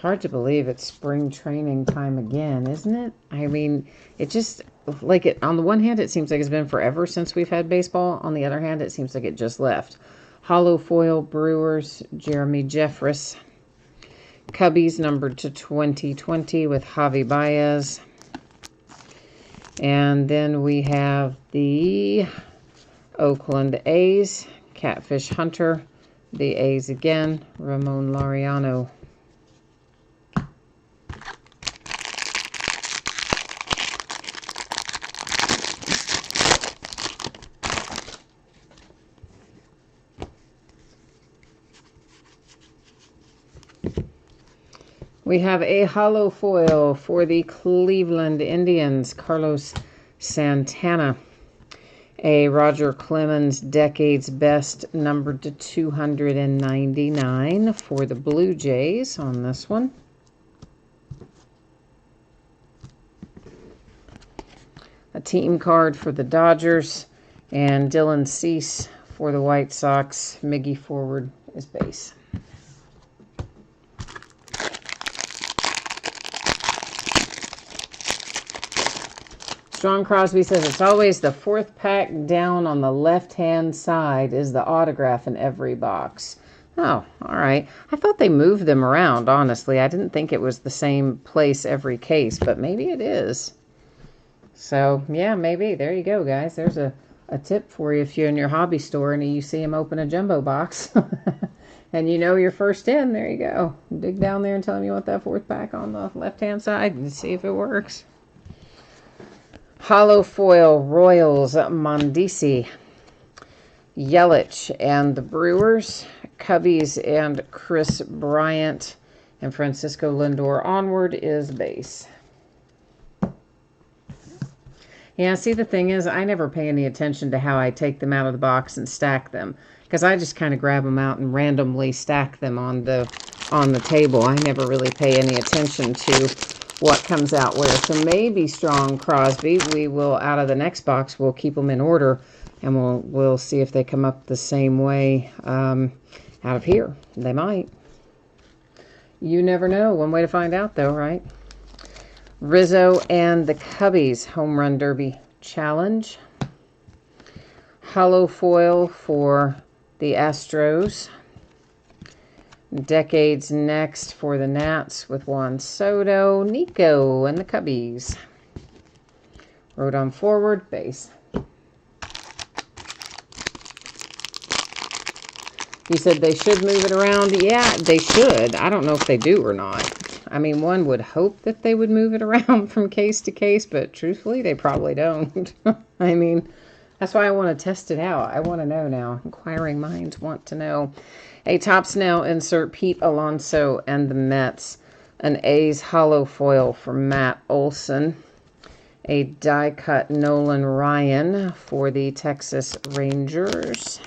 [SPEAKER 1] Hard to believe it's spring training time again, isn't it? I mean, it just, like, it on the one hand, it seems like it's been forever since we've had baseball. On the other hand, it seems like it just left. Hollow foil, Brewers, Jeremy Jeffress. Cubbies numbered to 2020 with Javi Baez. And then we have the Oakland A's, Catfish Hunter. The A's again, Ramon Laureano. We have a hollow foil for the Cleveland Indians, Carlos Santana. A Roger Clemens Decades Best numbered to 299 for the Blue Jays on this one. A team card for the Dodgers. And Dylan Cease for the White Sox. Miggy forward is base. Strong Crosby says it's always the 4th pack down on the left-hand side is the autograph in every box. Oh, all right. I thought they moved them around, honestly. I didn't think it was the same place every case, but maybe it is. So, yeah, maybe. There you go, guys. There's a tip for you if you're in your hobby store and you see them open a jumbo box and you know you're first in. There you go. Dig down there and tell them you want that fourth pack on the left-hand side and see if it works. Hollow foil Royals Mondesi. Yelich and the Brewers, Cubbies and Chris Bryant, and Francisco Lindor. Onward is base. Yeah, see, the thing is, I never pay any attention to how I take them out of the box and stack them, because I just kind of grab them out and randomly stack them on the table. I never really pay any attention to what comes out where. So maybe Strong Crosby, we will, out of the next box, we'll keep them in order, and we'll see if they come up the same way out of here. They might. You never know. One way to find out, though, right? Rizzo and the Cubbies Home Run Derby Challenge. Hollow foil for the Astros. Decades Next for the Nats with Juan Soto. Nico and the Cubbies. Rodon forward, base. You said they should move it around. Yeah, they should. I don't know if they do or not. I mean, one would hope that they would move it around from case to case, but truthfully, they probably don't. I mean, that's why I want to test it out. I want to know now. Inquiring minds want to know. A Topps Now insert Pete Alonso and the Mets. An A's hollow foil for Matt Olson. A die-cut Nolan Ryan for the Texas Rangers.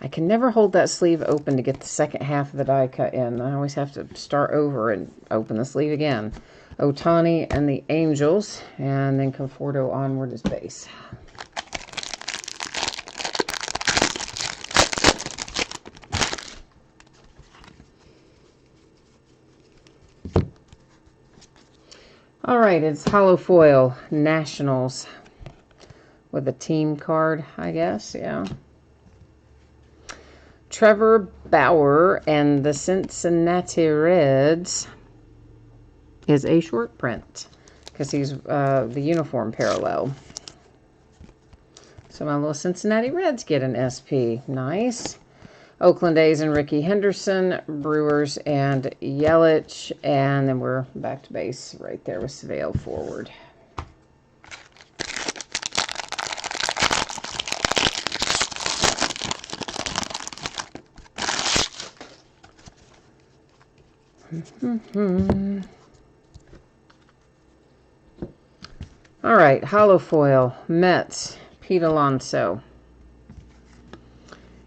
[SPEAKER 1] I can never hold that sleeve open to get the second half of the die cut in. I always have to start over and open the sleeve again. Ohtani and the Angels, and then Conforto onward is base. All right, it's hollow foil Nationals with a team card, I guess, yeah. Trevor Bauer and the Cincinnati Reds is a short print because he's the uniform parallel. So my little Cincinnati Reds get an SP. Nice. Oakland A's and Ricky Henderson, Brewers and Yelich, and then we're back to base right there with Savale forward. All right, hollow foil, Mets, Pete Alonso.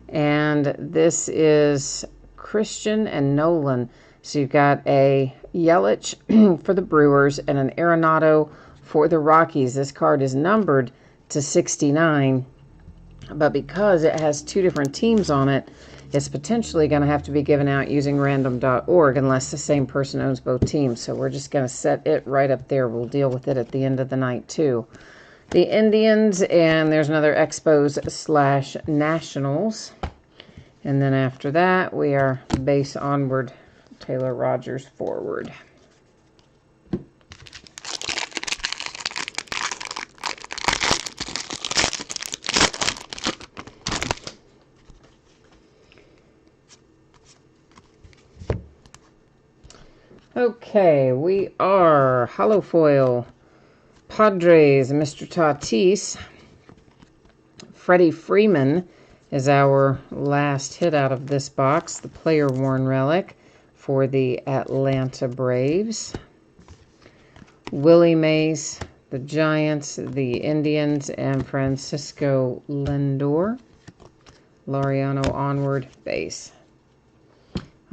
[SPEAKER 1] And this is Christian and Nolan. So you've got a Yelich for the Brewers and an Arenado for the Rockies. This card is numbered to 69, but because it has two different teams on it, it's potentially going to have to be given out using random.org unless the same person owns both teams. So we're just going to set it right up there. We'll deal with it at the end of the night, too. The Indians, and there's another Expos / Nationals. And then after that, we are base onward, Taylor Rogers forward. Okay, we are hollow foil Padres, Mr. Tatis. Freddie Freeman is our last hit out of this box, the player worn relic for the Atlanta Braves. Willie Mays, the Giants, the Indians, and Francisco Lindor. Laureano onward, base.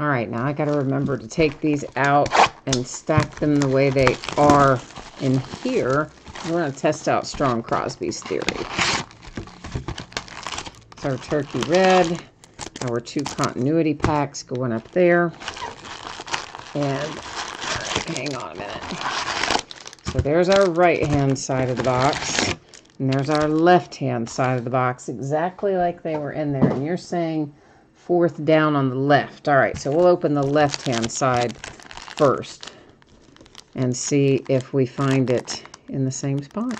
[SPEAKER 1] All right, now I got to remember to take these out and stack them the way they are in here. We're going to test out Strong Crosby's theory. So our turkey red, our two continuity packs going up there. And hang on a minute. So there's our right-hand side of the box. And there's our left-hand side of the box, exactly like they were in there. And you're saying 4th down on the left. All right, so we'll open the left-hand side first and see if we find it in the same spot.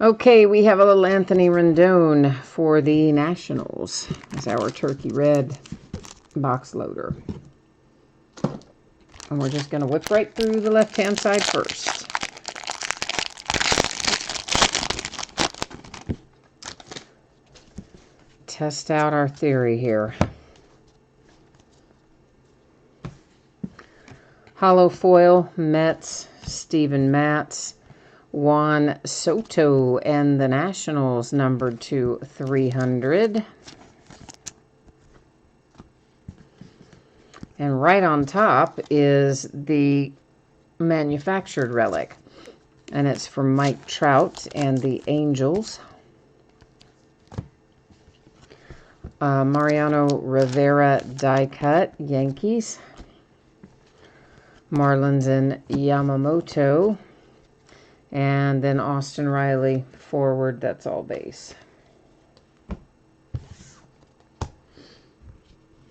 [SPEAKER 1] Okay, we have a little Anthony Rendon for the Nationals as our turkey red box loader. And we're just going to whip right through the left-hand side first. Test out our theory here. Hollow foil, Mets, Steven Matz, Juan Soto, and the Nationals numbered to 300. And right on top is the manufactured relic. And it's from Mike Trout and the Angels. Mariano Rivera die cut, Yankees. Marlins and Yamamoto. And then Austin Riley forward, that's all base.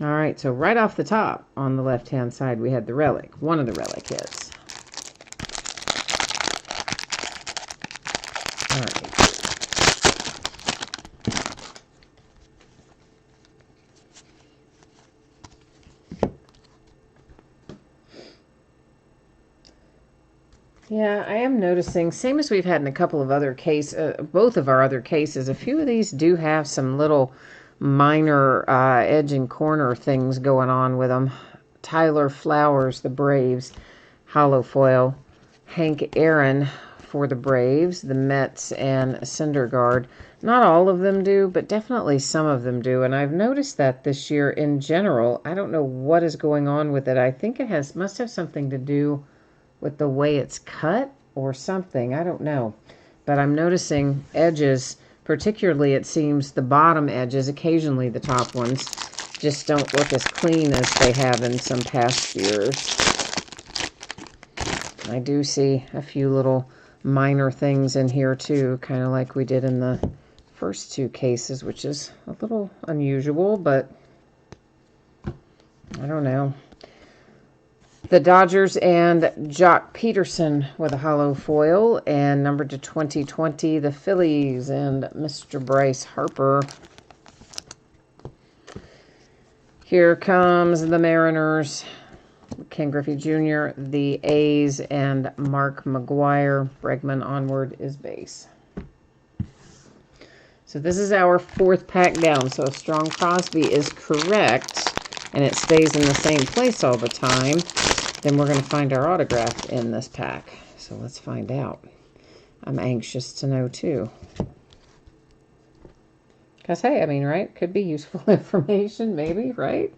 [SPEAKER 1] All right, so right off the top on the left-hand side, we had the relic, one of the relic hits. All right. Yeah, I am noticing, same as we've had in a couple of other cases, both of our other cases, a few of these do have some little minor edge and corner things going on with them. Tyler Flowers, the Braves, hollow foil. Hank Aaron for the Braves, the Mets, and Syndergaard. Not all of them do, but definitely some of them do. And I've noticed that this year in general. I don't know what is going on with it. I think it must have something to do with the way it's cut or something. I don't know. But I'm noticing edges, particularly it seems the bottom edges, occasionally the top ones, just don't look as clean as they have in some past years. I do see a few little minor things in here too, kind of like we did in the first two cases, which is a little unusual, but I don't know. The Dodgers and Jock Peterson with a hollow foil, and numbered to 2020, the Phillies and Mr. Bryce Harper. Here comes the Mariners, Ken Griffey Jr., the A's, and Mark McGwire. Bregman onward is base. So this is our 4th pack down. So if Strong Crosby is correct, and it stays in the same place all the time, then we're going to find our autograph in this pack. So let's find out. I'm anxious to know too. Because, hey, I mean, right? Could be useful information, maybe, right?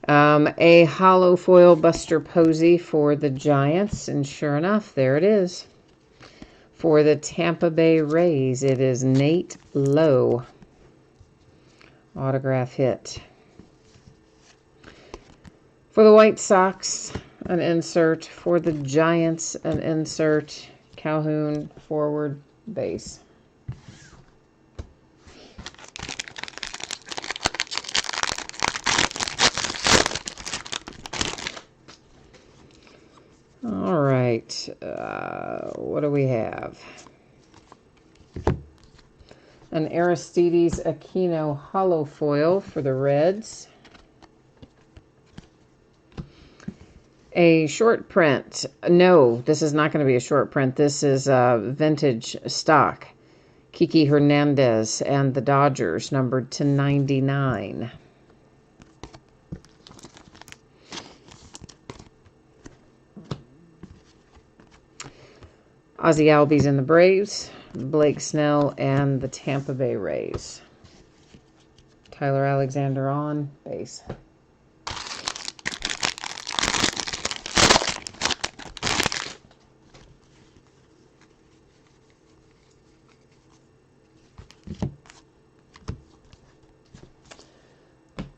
[SPEAKER 1] A hollow foil Buster Posey for the Giants. And sure enough, there it is. For the Tampa Bay Rays, it is Nate Lowe. Autograph hit. For the White Sox, an insert. For the Giants, an insert. Calhoun, forward, base. All right. What do we have? An Aristides Aquino hollow foil for the Reds. A short print. No, this is not going to be a short print. This is vintage stock. Kiki Hernandez and the Dodgers, numbered to 99. Ozzie Albies and the Braves. Blake Snell and the Tampa Bay Rays. Tyler Alexander on base.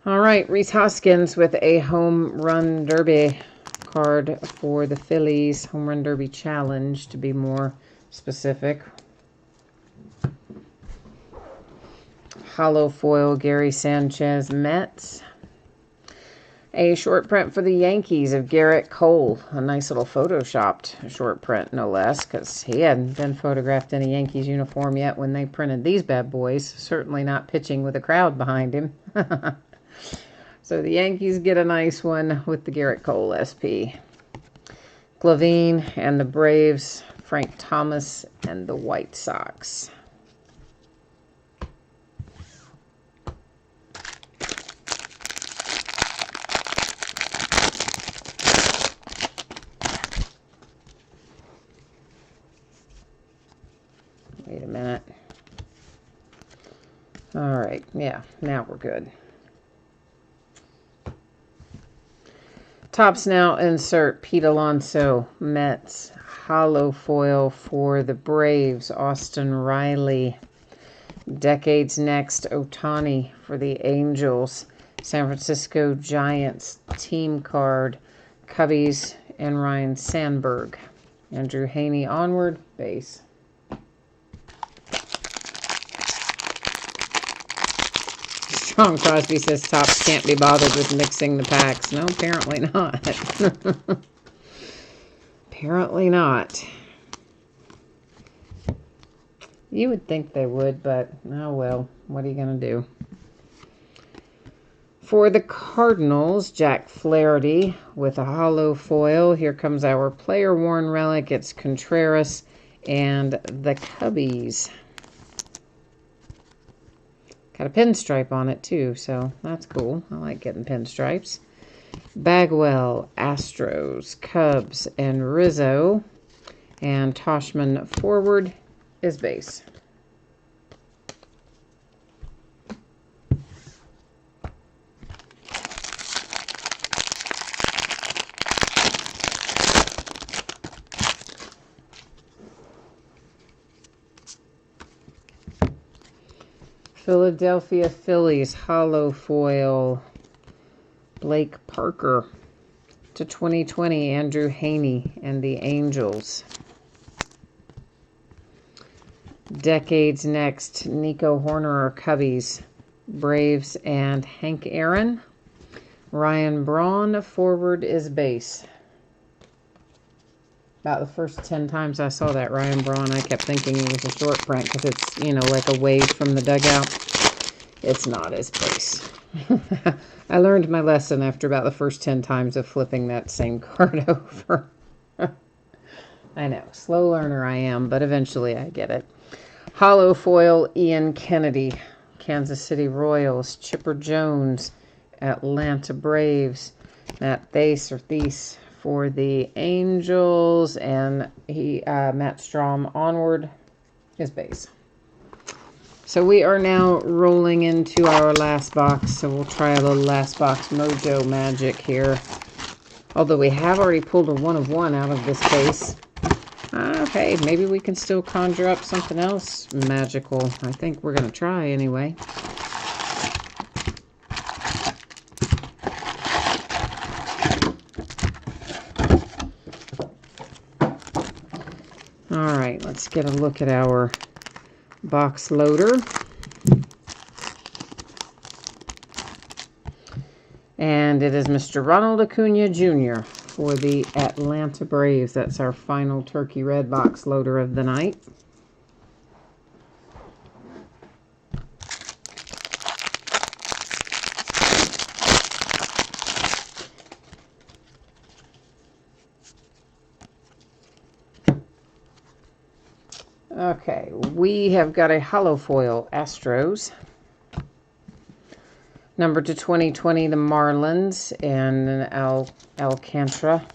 [SPEAKER 1] All right, Rhys Hoskins with a home run derby card for the Phillies. Home run derby challenge, to be more specific. hollow foil Gary Sanchez Mets. A short print for the Yankees of Garrett Cole. A nice little photoshopped short print, no less, because he hadn't been photographed in a Yankees uniform yet when they printed these bad boys. Certainly not pitching with a crowd behind him. So the Yankees get a nice one with the Garrett Cole SP. Glavine and the Braves, Frank Thomas and the White Sox. Wait a minute. All right, yeah, now we're good. Topps now insert Pete Alonso, Mets, hollow foil for the Braves, Austin Riley. Decades Next, Ohtani for the Angels, San Francisco Giants team card, Cubbies and Ryan Sandberg. Andrew Haney onward, base. Strong Crosby says Topps can't be bothered with mixing the packs. No, apparently not. Apparently not. You would think they would, but oh well. What are you going to do? For the Cardinals, Jack Flaherty with a hollow foil. Here comes our player-worn relic. It's Contreras and the Cubbies. Got a pinstripe on it, too, so that's cool. I like getting pinstripes. Bagwell, Astros, Cubs, and Rizzo. And Toshman forward is base. Philadelphia Phillies hollow foil Blake Parker to 2020 Andrew Haney and the Angels. Decades Next Nico Horner Cubbies, Braves and Hank Aaron. Ryan Braun forward is base. About the first 10 times I saw that Ryan Braun, I kept thinking it was a short print because it's, you know, like a wave from the dugout. It's not his base. I learned my lesson after about the first 10 times of flipping that same card over. I know, slow learner I am, but eventually I get it. Hollow foil Ian Kennedy, Kansas City Royals, Chipper Jones, Atlanta Braves, Matt Thies for the Angels, and Matt Strom onward is base. So we are now rolling into our last box, so we'll try a little last box mojo magic here. Although we have already pulled a 1 of 1 out of this case. Hey, maybe we can still conjure up something else magical. I think we're going to try anyway. Alright, let's get a look at our box loader. And it is Mr. Ronald Acuna Jr. for the Atlanta Braves. That's our final turkey red box loader of the night. Okay, we have got a hollow foil Astros. Number to 2020, the Marlins and Alcantara.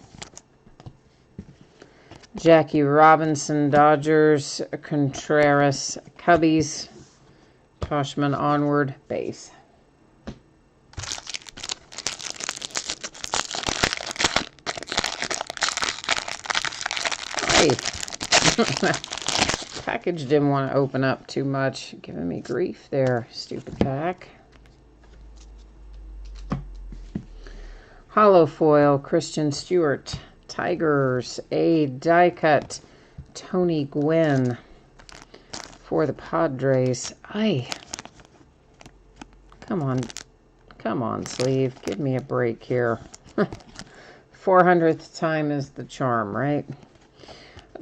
[SPEAKER 1] Jackie Robinson, Dodgers. Contreras, Cubbies. Toshman onward, base. Hey. Package didn't want to open up too much. Giving me grief there, stupid pack. Hollow foil, Christian Stewart. Tigers, a die cut, Tony Gwynn for the Padres. Aye. Come on. Come on, sleeve. Give me a break here. 400th time is the charm, right?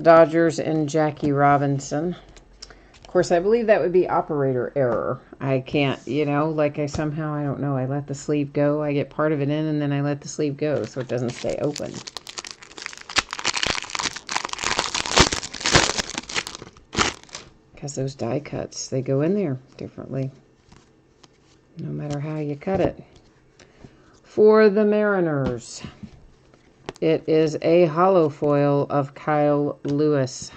[SPEAKER 1] Dodgers and Jackie Robinson. Of course, I believe that would be operator error. I can't, you know, like I don't know, I let the sleeve go. I get part of it in and then I let the sleeve go so it doesn't stay open. Because those die cuts, they go in there differently, no matter how you cut it. For the Mariners, it is a hollow foil of Kyle Lewis.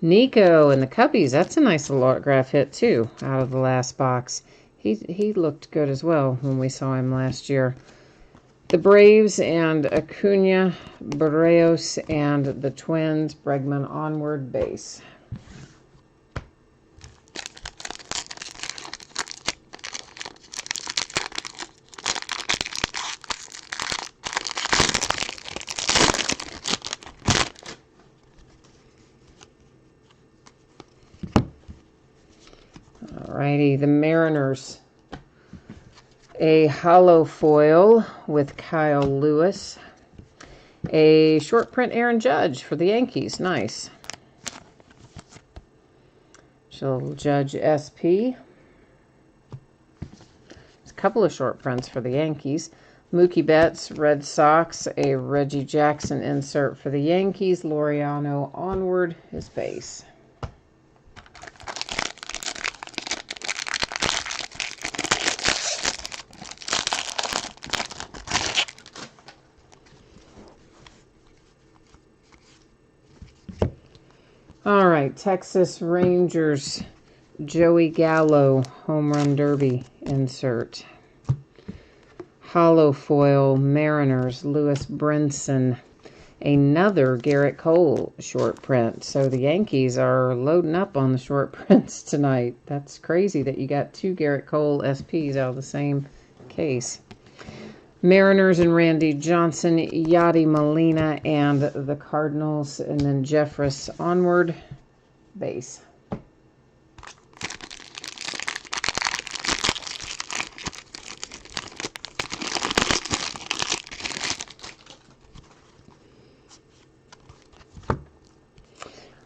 [SPEAKER 1] Nico and the Cubbies, that's a nice little autograph hit too, out of the last box. He looked good as well when we saw him last year. The Braves and Acuna, Barrios, and the Twins, Bregman Onward base. Alrighty, the Mariners. A hollow foil with Kyle Lewis. A short print Aaron Judge for the Yankees. Nice. Little Judge SP. There's a couple of short prints for the Yankees. Mookie Betts, Red Sox. A Reggie Jackson insert for the Yankees. Laureano Onward, his base. All right, Texas Rangers, Joey Gallo, Home Run Derby insert. Hollow foil, Mariners, Lewis Brinson. Another Garrett Cole short print. So the Yankees are loading up on the short prints tonight. That's crazy that you got two Garrett Cole SPs out of the same case. Mariners and Randy Johnson, Yadi Molina, and the Cardinals, and then Jeffress Onward base.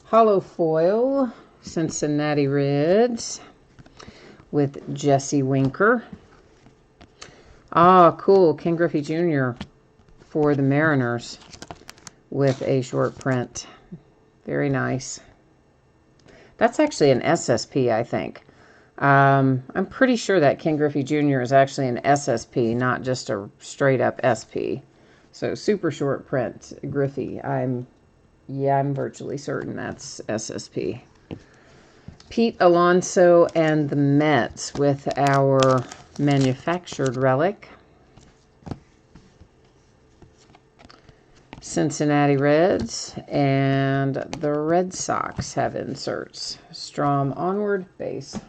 [SPEAKER 1] Hollow foil, Cincinnati Reds with Jesse Winker. Ah, cool. Ken Griffey Jr. for the Mariners with a short print. Very nice. That's actually an SSP, I think. I'm pretty sure that Ken Griffey Jr. is actually an SSP, not just a straight-up SP. So, super short print Griffey. I'm virtually certain that's SSP. Pete Alonso and the Mets with our manufactured relic. Cincinnati Reds and the Red Sox have inserts. Strom Onward base.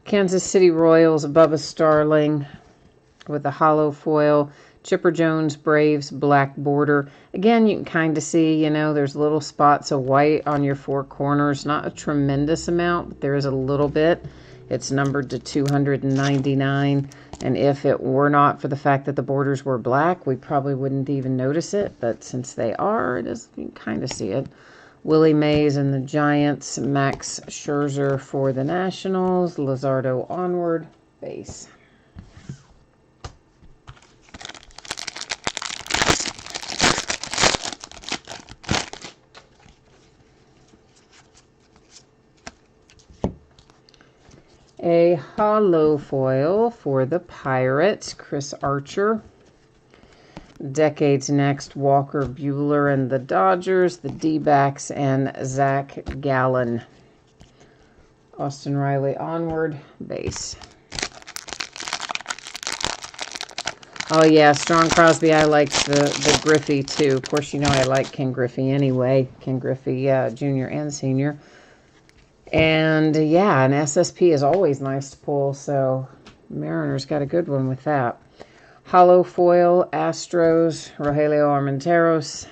[SPEAKER 1] Kansas City Royals, Bubba Starling with a hollow foil. Chipper Jones, Braves, black border. Again, you can kind of see, you know, there's little spots of white on your four corners. Not a tremendous amount, but there is a little bit. It's numbered to 299. And if it were not for the fact that the borders were black, we probably wouldn't even notice it. But since they are, you can kind of see it. Willie Mays and the Giants, Max Scherzer for the Nationals, Luzardo Onward base. A hollow foil for the Pirates, Chris Archer. Decades Next, Walker Buehler and the Dodgers, the D-backs, and Zach Gallen. Austin Riley Onward base. Oh yeah, Strong Crosby. I liked the Griffey too. Of course, you know I like Ken Griffey anyway. Ken Griffey, Jr. and Senior. And yeah, an SSP is always nice to pull. So Mariners got a good one with that. Hollow foil, Astros, Rogelio Armenteros,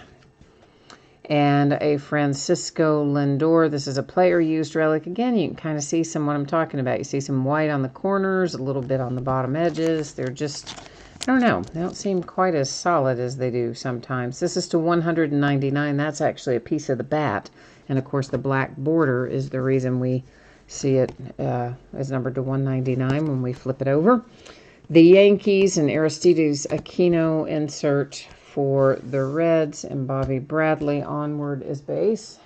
[SPEAKER 1] and a Francisco Lindor. This is a player-used relic. Again, you can kind of see what I'm talking about. You see some white on the corners, a little bit on the bottom edges. They're just, I don't know, they don't seem quite as solid as they do sometimes. This is to 199. That's actually a piece of the bat. And, of course, the black border is the reason we see it as numbered to 199 when we flip it over. The Yankees and Aristides Aquino insert for the Reds, and Bobby Bradley onward is base.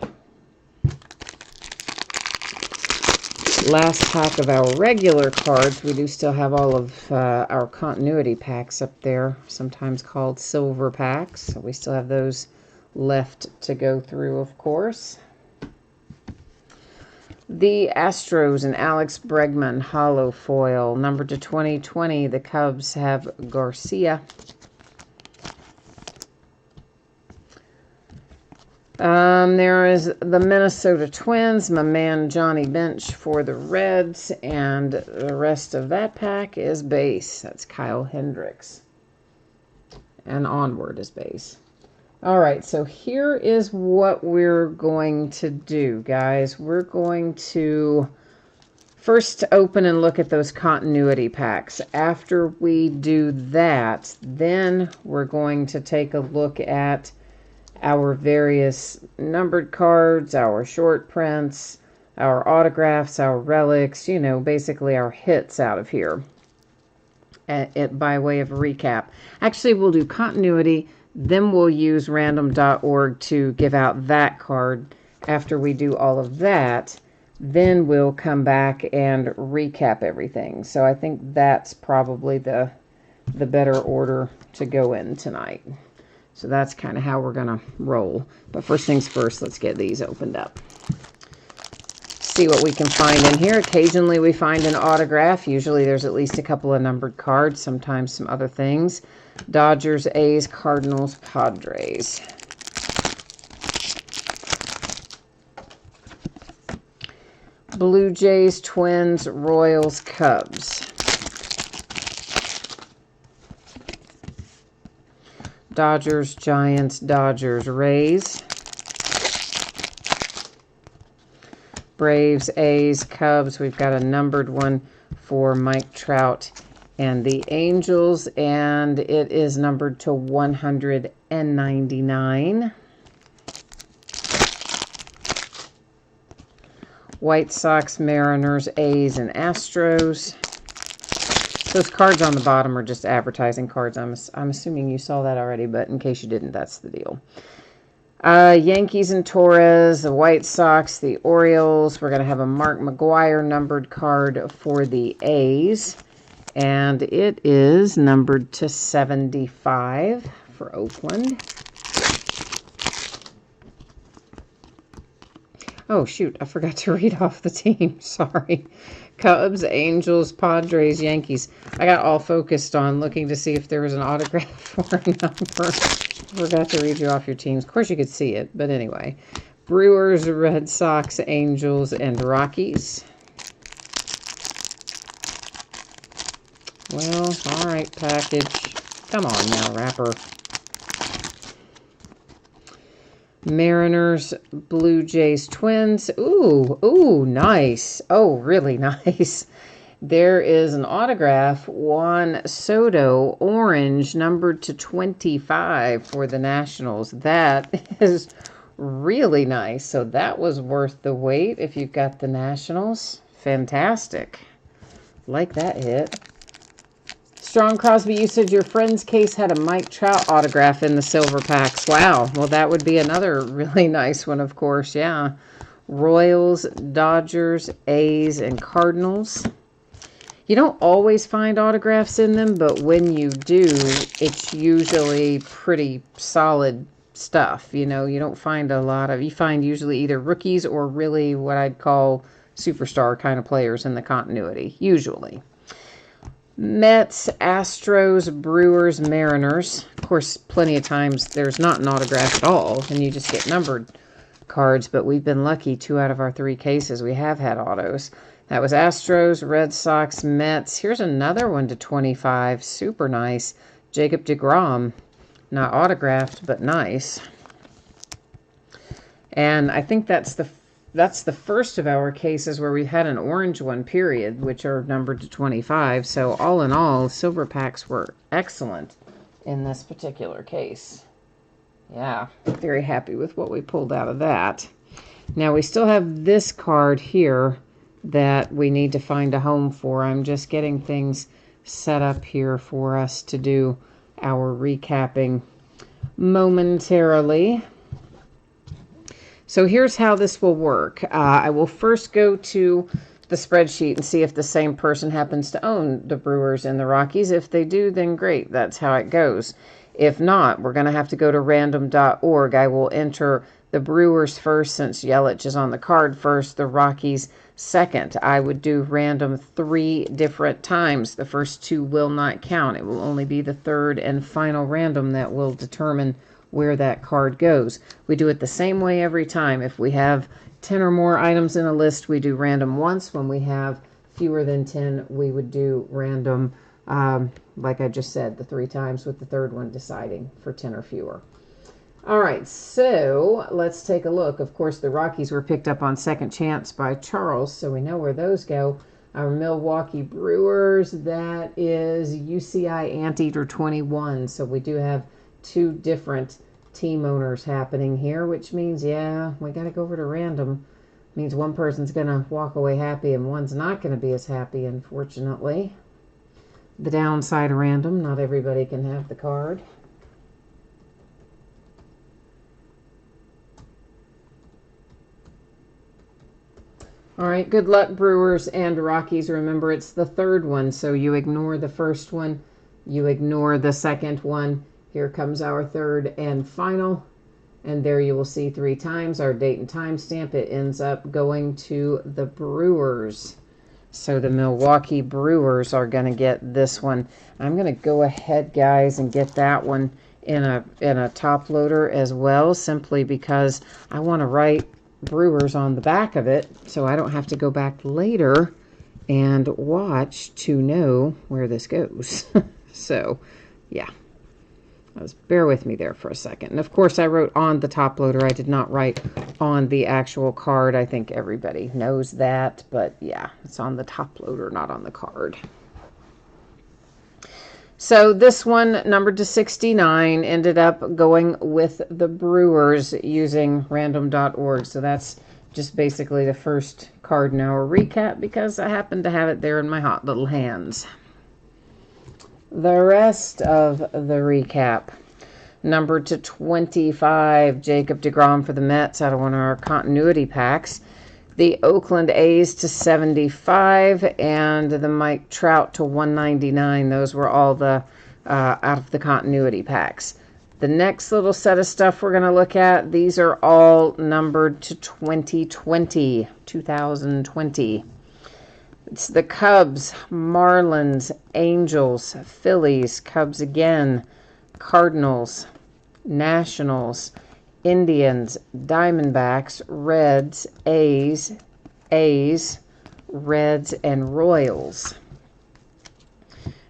[SPEAKER 1] Last pack of our regular cards. We do still have all of our continuity packs up there, sometimes called silver packs. So we still have those left to go through, of course. The Astros and Alex Bregman hollow foil, numbered to 2020. The Cubs have Garcia. There is the Minnesota Twins, my man Johnny Bench for the Reds, and the rest of that pack is base. That's Kyle Hendricks. And onward is base. All right, so here is what we're going to do, guys. We're going to first open and look at those continuity packs. After we do that, then we're going to take a look at our various numbered cards, our short prints, our autographs, our relics, you know, basically our hits out of here. By way of recap. Actually, we'll do continuity. Then we'll use random.org to give out that card. After we do all of that, then we'll come back and recap everything. So I think that's probably the better order to go in tonight. So that's kind of how we're going to roll. But first things first, let's get these opened up. See what we can find in here. Occasionally we find an autograph. Usually there's at least a couple of numbered cards, sometimes some other things. Dodgers, A's, Cardinals, Padres. Blue Jays, Twins, Royals, Cubs. Dodgers, Giants, Dodgers, Rays. Braves, A's, Cubs. We've got a numbered one for Mike Trout and the Angels, and it is numbered to 199. White Sox, Mariners, A's, and Astros. Those cards on the bottom are just advertising cards. I'm assuming you saw that already, but in case you didn't, that's the deal. Yankees and Torres, the White Sox, the Orioles. We're going to have a Mark McGwire numbered card for the A's. And it is numbered to 75 for Oakland. Oh, shoot. I forgot to read off the team. Sorry. Cubs, Angels, Padres, Yankees. I got all focused on looking to see if there was an autograph or a number. Forgot to read you off your teams. Of course, you could see it, but anyway. Brewers, Red Sox, Angels, and Rockies. Well, all right, package. Come on now, wrapper. Mariners, Blue Jays, Twins. Ooh, nice. Oh, really nice. There is an autograph, Juan Soto, orange, numbered to 25 for the Nationals. That is really nice. So that was worth the wait if you've got the Nationals. Fantastic. Like that hit. Strong Crosby, you said your friend's case had a Mike Trout autograph in the silver packs. Wow. Well, that would be another really nice one, of course. Yeah. Royals, Dodgers, A's, and Cardinals. You don't always find autographs in them, but when you do, it's usually pretty solid stuff. You know, you don't find a lot of, you find usually either rookies or really what I'd call superstar kind of players in the continuity, usually. Mets, Astros, Brewers, Mariners. Of course, plenty of times there's not an autograph at all, and you just get numbered cards, but we've been lucky 2 out of our 3 cases we have had autos. That was Astros, Red Sox, Mets. Here's another one to 25. Super nice. Jacob deGrom. Not autographed, but nice. And I think that's the first of our cases where we had an orange one, period, which are numbered to 25. So all in all, silver packs were excellent in this particular case. Yeah, very happy with what we pulled out of that. Now we still have this card here that we need to find a home for. I'm just getting things set up here for us to do our recapping momentarily. So here's how this will work. I will first go to the spreadsheet and see if the same person happens to own the Brewers and the Rockies. If they do, then great. That's how it goes. If not, we're going to have to go to random.org. I will enter the Brewers first since Yelich is on the card first, the Rockies second. I would do random 3 different times. The first 2 will not count. It will only be the third and final random that will determine where that card goes. We do it the same way every time. If we have 10 or more items in a list, we do random once. When we have fewer than 10, we would do random, like I just said, the 3 times, with the third one deciding for 10 or fewer. All right, so let's take a look. Of course, the Rockies were picked up on second chance by Charles, so we know where those go. Our Milwaukee Brewers, that is UCI Anteater 21. So we do have 2 different team owners happening here, which means, yeah, we got to go over to random. Means one person's going to walk away happy and one's not going to be as happy, unfortunately. The downside of random, not everybody can have the card. All right, good luck, Brewers and Rockies. Remember, it's the third one, so you ignore the first one, you ignore the second one. Here comes our third and final, and there you will see 3 times our date and time stamp. It ends up going to the Brewers. So the Milwaukee Brewers are going to get this one. I'm going to go ahead, guys, and get that one in a top loader as well, simply because I want to write Brewers on the back of it, so I don't have to go back later and watch to know where this goes. So, yeah. Bear with me there for a second. And of course, I wrote on the top loader. I did not write on the actual card. I think everybody knows that. But yeah, it's on the top loader, not on the card. So this one, numbered to 69, ended up going with the Brewers using random.org. So that's just basically the first card in our recap because I happen to have it there in my hot little hands. The rest of the recap. Numbered to 25, Jacob deGrom for the Mets out of one of our continuity packs. The Oakland A's to 75 and the Mike Trout to 199. Those were all the out of the continuity packs. The next little set of stuff we're going to look at, these are all numbered to 2020. It's the Cubs, Marlins, Angels, Phillies, Cubs again, Cardinals, Nationals, Indians, Diamondbacks, Reds, A's, Reds, and Royals.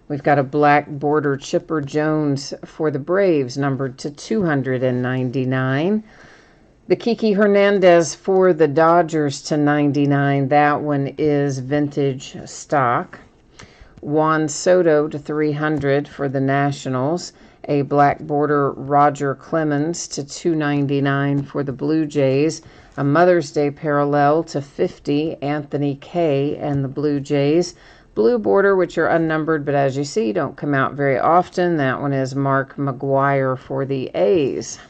[SPEAKER 1] We've got a black border Chipper Jones for the Braves, numbered to 299. The Kiki Hernandez for the Dodgers to 99. That one is vintage stock. Juan Soto to 300 for the Nationals. A black border Roger Clemens to 299 for the Blue Jays. A Mother's Day parallel to 50, Anthony Kay and the Blue Jays. Blue border, which are unnumbered, but as you see, don't come out very often. That one is Mark McGwire for the A's.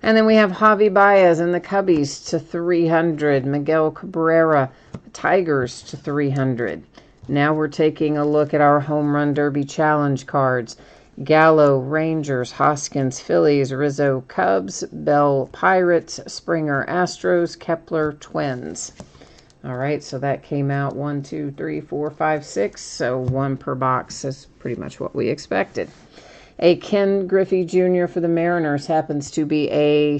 [SPEAKER 1] And then we have Javi Baez and the Cubbies to 300. Miguel Cabrera, Tigers to 300. Now we're taking a look at our Home Run Derby Challenge cards. Gallo, Rangers, Hoskins, Phillies, Rizzo, Cubs, Bell, Pirates, Springer, Astros, Kepler, Twins. All right, so that came out 1, 2, 3, 4, 5, 6. So 1 per box is pretty much what we expected. A Ken Griffey Jr. for the Mariners happens to be a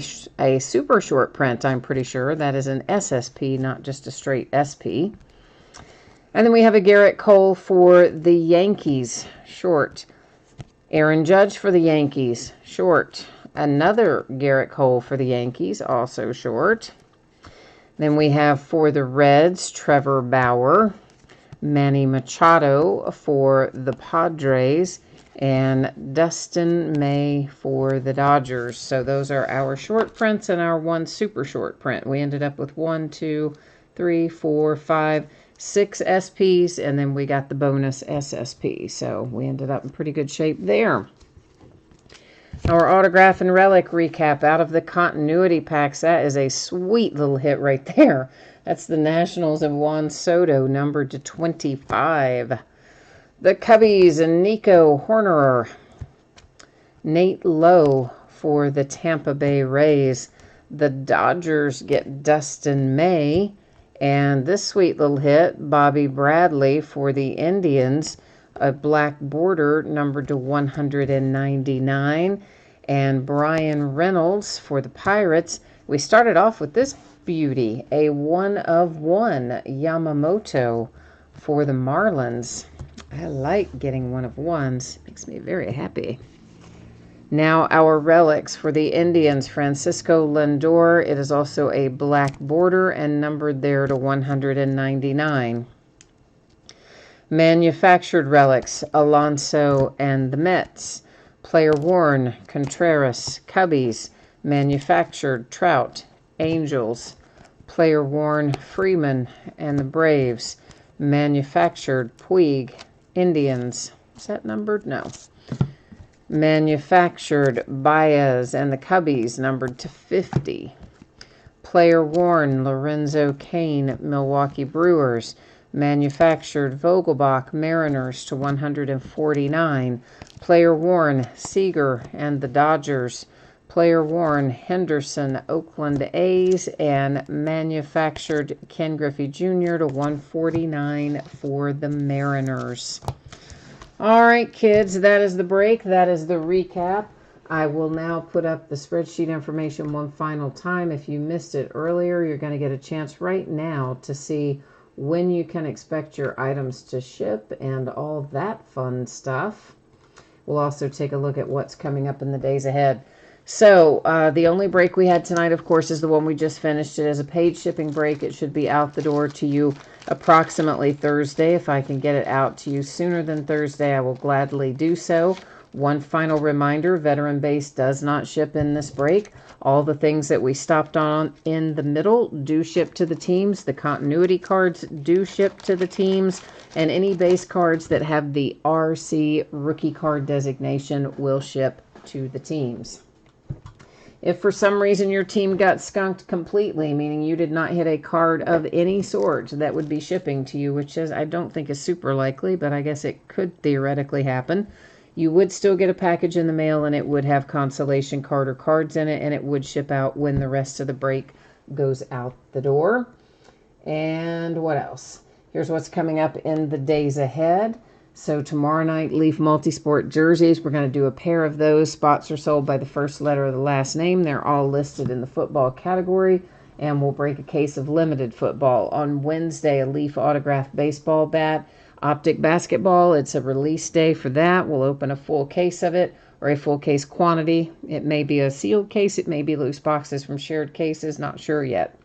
[SPEAKER 1] super short print, I'm pretty sure. That is an SSP, not just a straight SP. And then we have a Garrett Cole for the Yankees, short. Aaron Judge for the Yankees, short. Another Garrett Cole for the Yankees, also short. Then we have for the Reds, Trevor Bauer, Manny Machado for the Padres, and Dustin May for the Dodgers. So those are our short prints and our one super short print. We ended up with 1, 2, 3, 4, 5, 6 SPs, and then we got the bonus SSP. So we ended up in pretty good shape there. Our autograph and relic recap out of the continuity packs. That is a sweet little hit right there. That's the Nationals of Juan Soto, numbered to 25. The Cubbies and Nico Horner. Nate Lowe for the Tampa Bay Rays. The Dodgers get Dustin May. And this sweet little hit, Bobby Bradley for the Indians. A black border numbered to 199. And Brian Reynolds for the Pirates. We started off with this beauty, a 1/1 Yamamoto for the Marlins. I like getting 1/1s. Makes me very happy. Now our relics for the Indians, Francisco Lindor. It is also a black border and numbered there to 199. Manufactured relics, Alonso and the Mets. Player worn, Contreras, Cubbies. Manufactured, Trout, Angels. Player worn, Freeman and the Braves. Manufactured, Puig, Indians. Is that numbered? No. Manufactured, Baez and the Cubbies, numbered to 50. Player worn, Lorenzo Cain, Milwaukee Brewers. Manufactured, Vogelbach, Mariners to 149. Player worn, Seager and the Dodgers. Player worn, Henderson, Oakland A's. And manufactured, Ken Griffey Jr. to 149 for the Mariners. All right, kids, that is the break. That is the recap. I will now put up the spreadsheet information one final time. If you missed it earlier, you're going to get a chance right now to see when you can expect your items to ship and all that fun stuff. We'll also take a look at what's coming up in the days ahead. So the only break we had tonight, of course, is the one we just finished. It is a paid shipping break. It should be out the door to you approximately Thursday. If I can get it out to you sooner than Thursday, I will gladly do so. One final reminder, Veteran Base does not ship in this break. All the things that we stopped on in the middle do ship to the teams. The continuity cards do ship to the teams. And any base cards that have the RC rookie card designation will ship to the teams. If for some reason your team got skunked completely, meaning you did not hit a card of any sort that would be shipping to you, which is, I don't think is super likely, but I guess it could theoretically happen, you would still get a package in the mail and it would have consolation card or cards in it, and it would ship out when the rest of the break goes out the door. And what else? Here's what's coming up in the days ahead. So tomorrow night, Leaf Multisport jerseys. We're going to do a pair of those. Spots are sold by the first letter of the last name. They're all listed in the football category. And we'll break a case of limited football. On Wednesday, a Leaf autographed baseball bat. Optic basketball, it's a release day for that. We'll open a full case of it, or a full case quantity. It may be a sealed case. It may be loose boxes from shared cases. Not sure yet.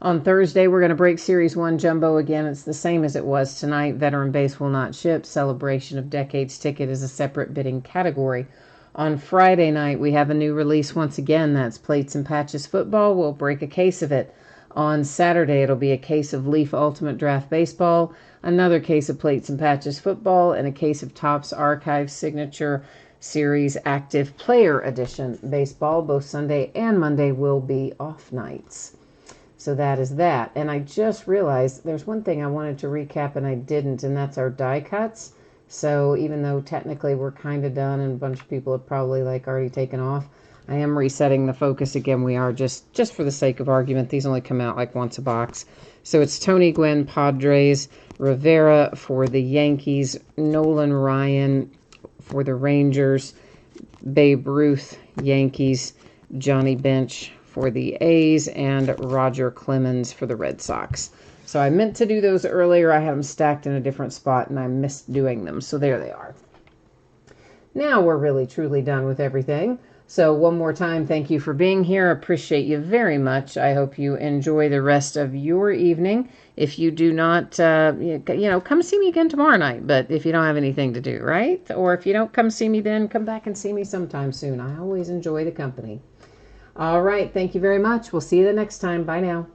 [SPEAKER 1] On Thursday, we're going to break Series 1 Jumbo again. It's the same as it was tonight. Veteran Base will not ship. Celebration of Decades ticket is a separate bidding category. On Friday night, we have a new release once again. That's Plates and Patches Football. We'll break a case of it. On Saturday, it'll be a case of Leaf Ultimate Draft Baseball, another case of Plates and Patches Football, and a case of Topps Archive Signature Series Active Player Edition Baseball. Both Sunday and Monday will be off nights. So that is that. And I just realized there's one thing I wanted to recap and I didn't, and that's our die cuts. So even though technically we're kind of done and a bunch of people have probably already taken off, I am resetting the focus again. We are just for the sake of argument. These only come out once a box. So it's Tony Gwynn, Padres, Rivera for the Yankees, Nolan Ryan for the Rangers, Babe Ruth, Yankees, Johnny Bench for the A's, and Roger Clemens for the Red Sox. So I meant to do those earlier. I had them stacked in a different spot, and I missed doing them. So there they are. Now we're really, truly done with everything. So one more time, thank you for being here. Appreciate you very much. I hope you enjoy the rest of your evening. If you do not, come see me again tomorrow night. But if you don't have anything to do, right? Or if you don't come see me then, come back and see me sometime soon. I always enjoy the company. All right. Thank you very much. We'll see you the next time. Bye now.